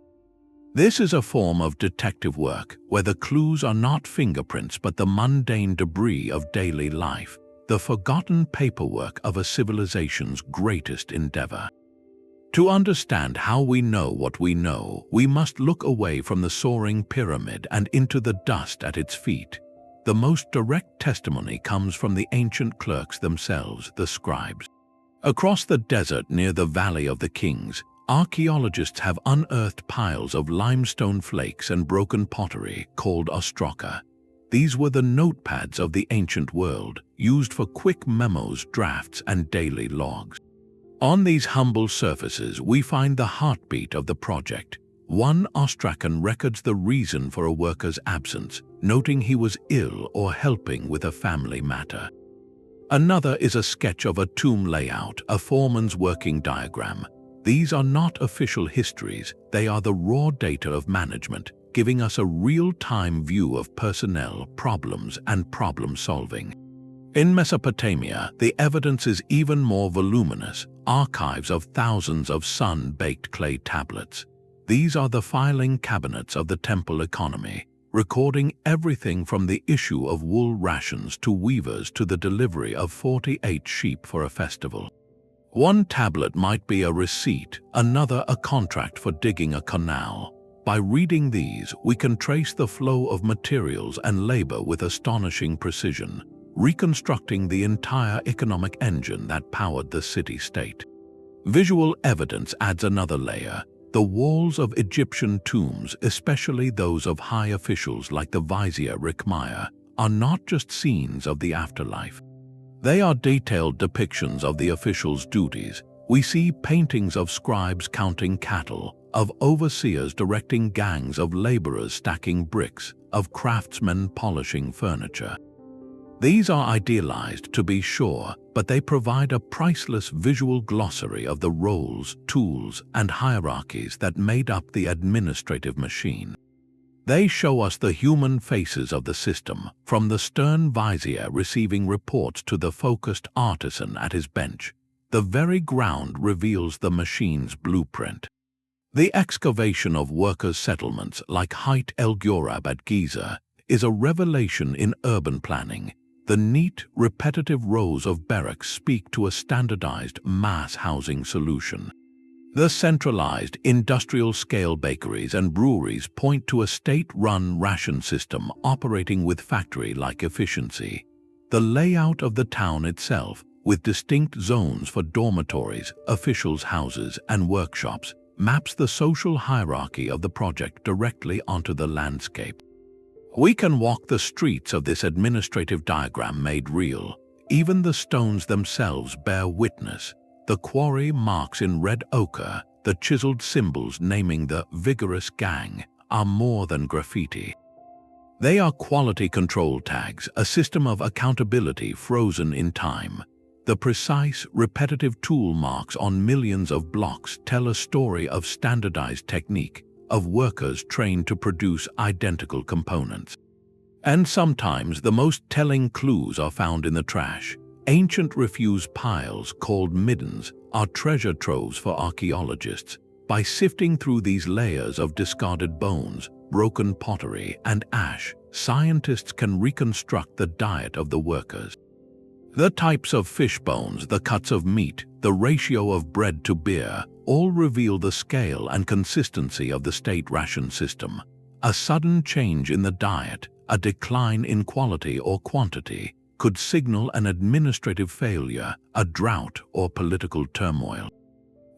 This is a form of detective work where the clues are not fingerprints but the mundane debris of daily life, the forgotten paperwork of a civilization's greatest endeavor. To understand how we know what we know, we must look away from the soaring pyramid and into the dust at its feet. The most direct testimony comes from the ancient clerks themselves, the scribes. Across the desert near the Valley of the Kings, archaeologists have unearthed piles of limestone flakes and broken pottery called ostraca. These were the notepads of the ancient world, used for quick memos, drafts, and daily logs. On these humble surfaces, we find the heartbeat of the project. One ostracan records the reason for a worker's absence, noting he was ill or helping with a family matter. Another is a sketch of a tomb layout, a foreman's working diagram. These are not official histories, they are the raw data of management, giving us a real-time view of personnel, problems, and problem-solving. In Mesopotamia, the evidence is even more voluminous, archives of thousands of sun-baked clay tablets. These are the filing cabinets of the temple economy, recording everything from the issue of wool rations to weavers to the delivery of 48 sheep for a festival. One tablet might be a receipt, another a contract for digging a canal. By reading these, we can trace the flow of materials and labor with astonishing precision, reconstructing the entire economic engine that powered the city-state. Visual evidence adds another layer. The walls of Egyptian tombs, especially those of high officials like the Vizier Rikmaya, are not just scenes of the afterlife. They are detailed depictions of the officials' duties. We see paintings of scribes counting cattle, of overseers directing gangs of laborers stacking bricks, of craftsmen polishing furniture. These are idealized, to be sure, but they provide a priceless visual glossary of the roles, tools, and hierarchies that made up the administrative machine. They show us the human faces of the system, from the stern vizier receiving reports to the focused artisan at his bench. The very ground reveals the machine's blueprint. The excavation of workers' settlements like Heit el-Ghurab at Giza is a revelation in urban planning. The neat, repetitive rows of barracks speak to a standardized mass housing solution. The centralized, industrial-scale bakeries and breweries point to a state-run ration system operating with factory-like efficiency. The layout of the town itself, with distinct zones for dormitories, officials' houses, and workshops, maps the social hierarchy of the project directly onto the landscape. We can walk the streets of this administrative diagram made real. Even the stones themselves bear witness. The quarry marks in red ochre, the chiseled symbols naming the vigorous gang, are more than graffiti. They are quality control tags, a system of accountability frozen in time. The precise, repetitive tool marks on millions of blocks tell a story of standardized technique, of workers trained to produce identical components. And sometimes the most telling clues are found in the trash. Ancient refuse piles, called middens, are treasure troves for archaeologists. By sifting through these layers of discarded bones, broken pottery, and ash, scientists can reconstruct the diet of the workers. The types of fish bones, the cuts of meat, the ratio of bread to beer, all reveal the scale and consistency of the state ration system. A sudden change in the diet, a decline in quality or quantity, could signal an administrative failure, a drought, or political turmoil.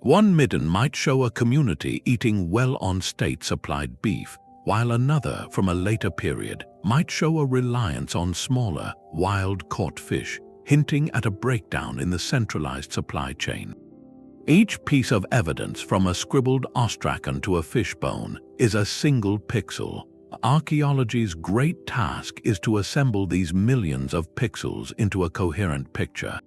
One midden might show a community eating well on state-supplied beef, while another, from a later period, might show a reliance on smaller, wild-caught fish, hinting at a breakdown in the centralized supply chain. Each piece of evidence, from a scribbled ostracan to a fish bone, is a single pixel. Archaeology's great task is to assemble these millions of pixels into a coherent picture.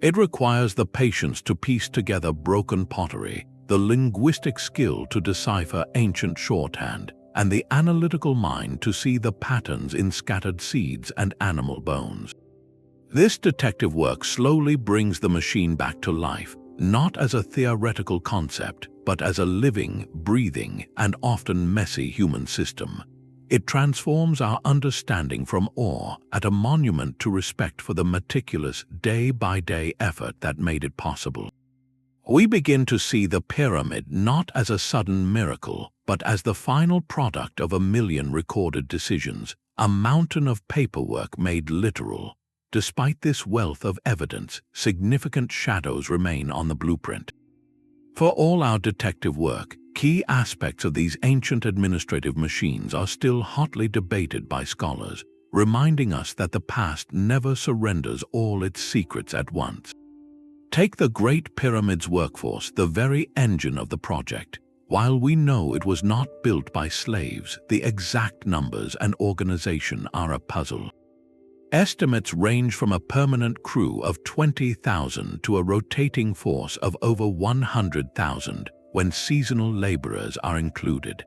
It requires the patience to piece together broken pottery, the linguistic skill to decipher ancient shorthand, and the analytical mind to see the patterns in scattered seeds and animal bones. This detective work slowly brings the machine back to life, not as a theoretical concept, but as a living, breathing, and often messy human system. It transforms our understanding from awe at a monument to respect for the meticulous, day-by-day effort that made it possible. We begin to see the pyramid not as a sudden miracle, but as the final product of 1,000,000 recorded decisions, a mountain of paperwork made literal. Despite this wealth of evidence, significant shadows remain on the blueprint. For all our detective work, key aspects of these ancient administrative machines are still hotly debated by scholars, reminding us that the past never surrenders all its secrets at once. Take the Great Pyramid's workforce, the very engine of the project. While we know it was not built by slaves, the exact numbers and organization are a puzzle. Estimates range from a permanent crew of 20,000 to a rotating force of over 100,000 when seasonal laborers are included.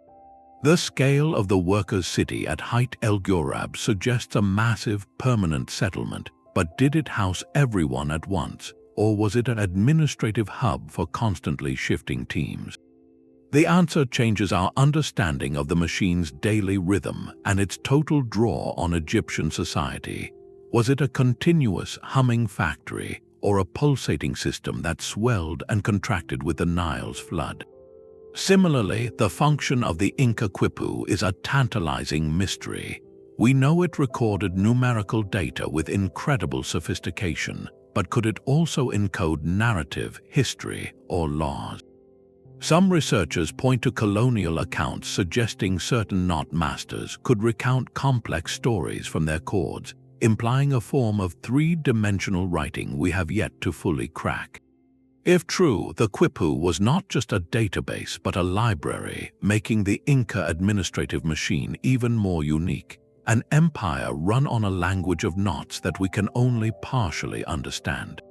The scale of the workers' city at Heit el-Ghurab suggests a massive, permanent settlement, but did it house everyone at once, or was it an administrative hub for constantly shifting teams? The answer changes our understanding of the machine's daily rhythm and its total draw on Egyptian society. Was it a continuous, humming factory, or a pulsating system that swelled and contracted with the Nile's flood? Similarly, the function of the Inca quipu is a tantalizing mystery. We know it recorded numerical data with incredible sophistication, but could it also encode narrative, history, or laws? Some researchers point to colonial accounts suggesting certain knot masters could recount complex stories from their cords, implying a form of three-dimensional writing we have yet to fully crack. If true, the quipu was not just a database but a library, making the Inca administrative machine even more unique, an empire run on a language of knots that we can only partially understand.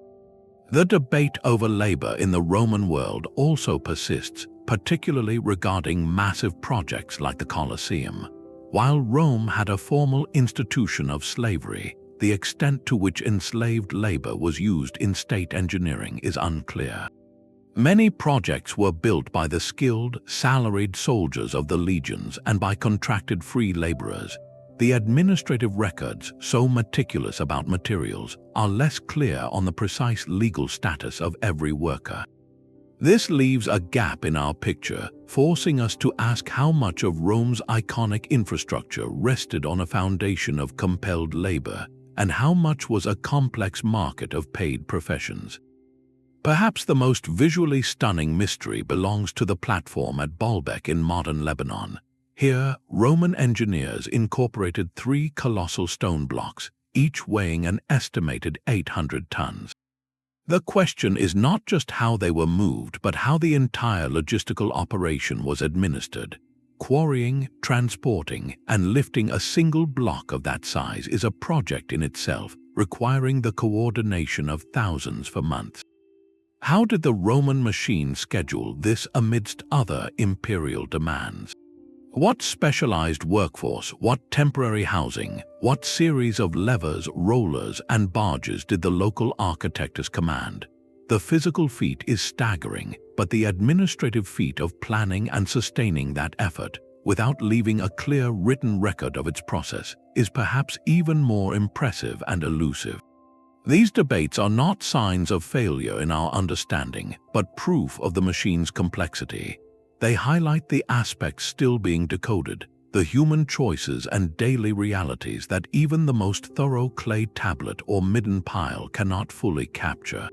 The debate over labor in the Roman world also persists, particularly regarding massive projects like the Colosseum. While Rome had a formal institution of slavery, the extent to which enslaved labor was used in state engineering is unclear. Many projects were built by the skilled, salaried soldiers of the legions and by contracted free laborers. The administrative records, so meticulous about materials, are less clear on the precise legal status of every worker. This leaves a gap in our picture, forcing us to ask how much of Rome's iconic infrastructure rested on a foundation of compelled labor, and how much was a complex market of paid professions. Perhaps the most visually stunning mystery belongs to the platform at Baalbek in modern Lebanon. Here, Roman engineers incorporated 3 colossal stone blocks, each weighing an estimated 800 tons. The question is not just how they were moved, but how the entire logistical operation was administered. Quarrying, transporting, and lifting a single block of that size is a project in itself, requiring the coordination of thousands for months. How did the Roman machine schedule this amidst other imperial demands? What specialized workforce, what temporary housing, what series of levers, rollers, and barges did the local architects command? The physical feat is staggering, but the administrative feat of planning and sustaining that effort, without leaving a clear written record of its process, is perhaps even more impressive and elusive. These debates are not signs of failure in our understanding, but proof of the machine's complexity. They highlight the aspects still being decoded, the human choices and daily realities that even the most thorough clay tablet or midden pile cannot fully capture.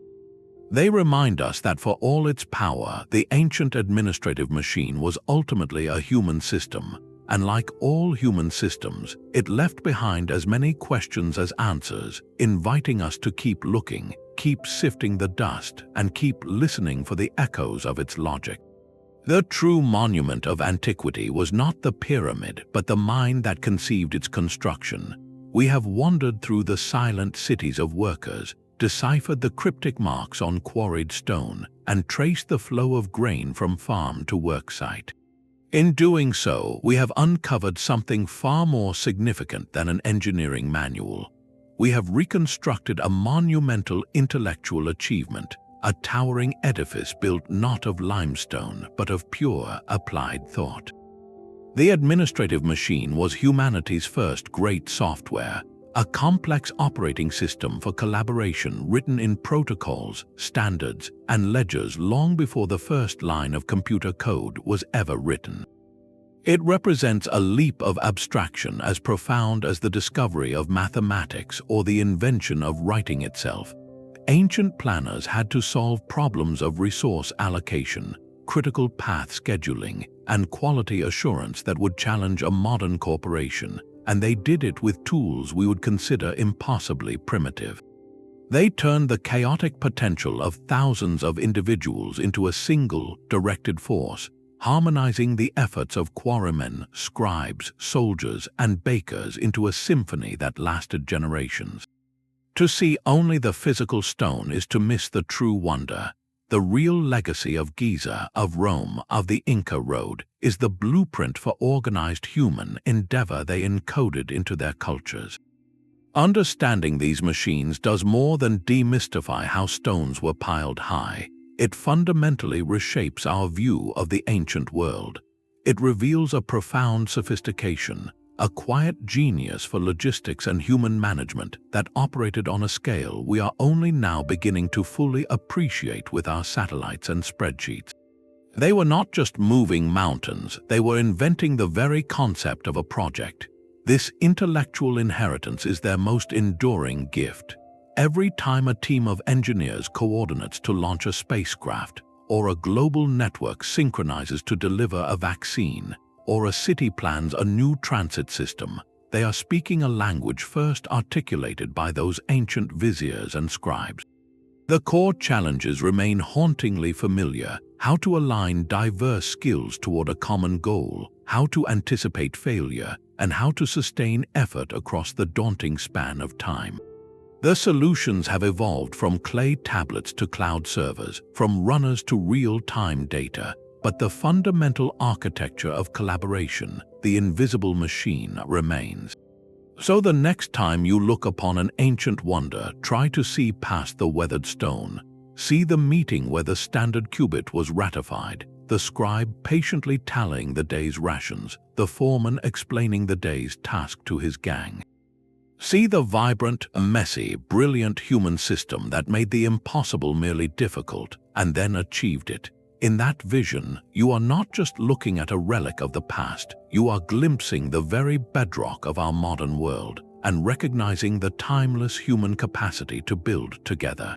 They remind us that for all its power, the ancient administrative machine was ultimately a human system, and like all human systems, it left behind as many questions as answers, inviting us to keep looking, keep sifting the dust, and keep listening for the echoes of its logic. The true monument of antiquity was not the pyramid, but the mind that conceived its construction. We have wandered through the silent cities of workers, deciphered the cryptic marks on quarried stone, and traced the flow of grain from farm to worksite. In doing so, we have uncovered something far more significant than an engineering manual. We have reconstructed a monumental intellectual achievement, a towering edifice built not of limestone, but of pure, applied thought. The administrative machine was humanity's first great software, a complex operating system for collaboration written in protocols, standards, and ledgers long before the first line of computer code was ever written. It represents a leap of abstraction as profound as the discovery of mathematics or the invention of writing itself. Ancient planners had to solve problems of resource allocation, critical path scheduling, and quality assurance that would challenge a modern corporation, and they did it with tools we would consider impossibly primitive. They turned the chaotic potential of thousands of individuals into a single, directed force, harmonizing the efforts of quarrymen, scribes, soldiers, and bakers into a symphony that lasted generations. To see only the physical stone is to miss the true wonder. The real legacy of Giza, of Rome, of the Inca road, is the blueprint for organized human endeavor they encoded into their cultures. Understanding these machines does more than demystify how stones were piled high. It fundamentally reshapes our view of the ancient world. It reveals a profound sophistication, a quiet genius for logistics and human management that operated on a scale we are only now beginning to fully appreciate with our satellites and spreadsheets. They were not just moving mountains, they were inventing the very concept of a project. This intellectual inheritance is their most enduring gift. Every time a team of engineers coordinates to launch a spacecraft, or a global network synchronizes to deliver a vaccine, or a city plans a new transit system, they are speaking a language first articulated by those ancient viziers and scribes. The core challenges remain hauntingly familiar: how to align diverse skills toward a common goal, how to anticipate failure, and how to sustain effort across the daunting span of time. The solutions have evolved from clay tablets to cloud servers, from runners to real-time data, but the fundamental architecture of collaboration, the invisible machine, remains. So the next time you look upon an ancient wonder, try to see past the weathered stone. See the meeting where the standard Cubit was ratified, the scribe patiently tallying the day's rations, the foreman explaining the day's task to his gang. See the vibrant, messy, brilliant human system that made the impossible merely difficult and then achieved it. In that vision, you are not just looking at a relic of the past, you are glimpsing the very bedrock of our modern world and recognizing the timeless human capacity to build together.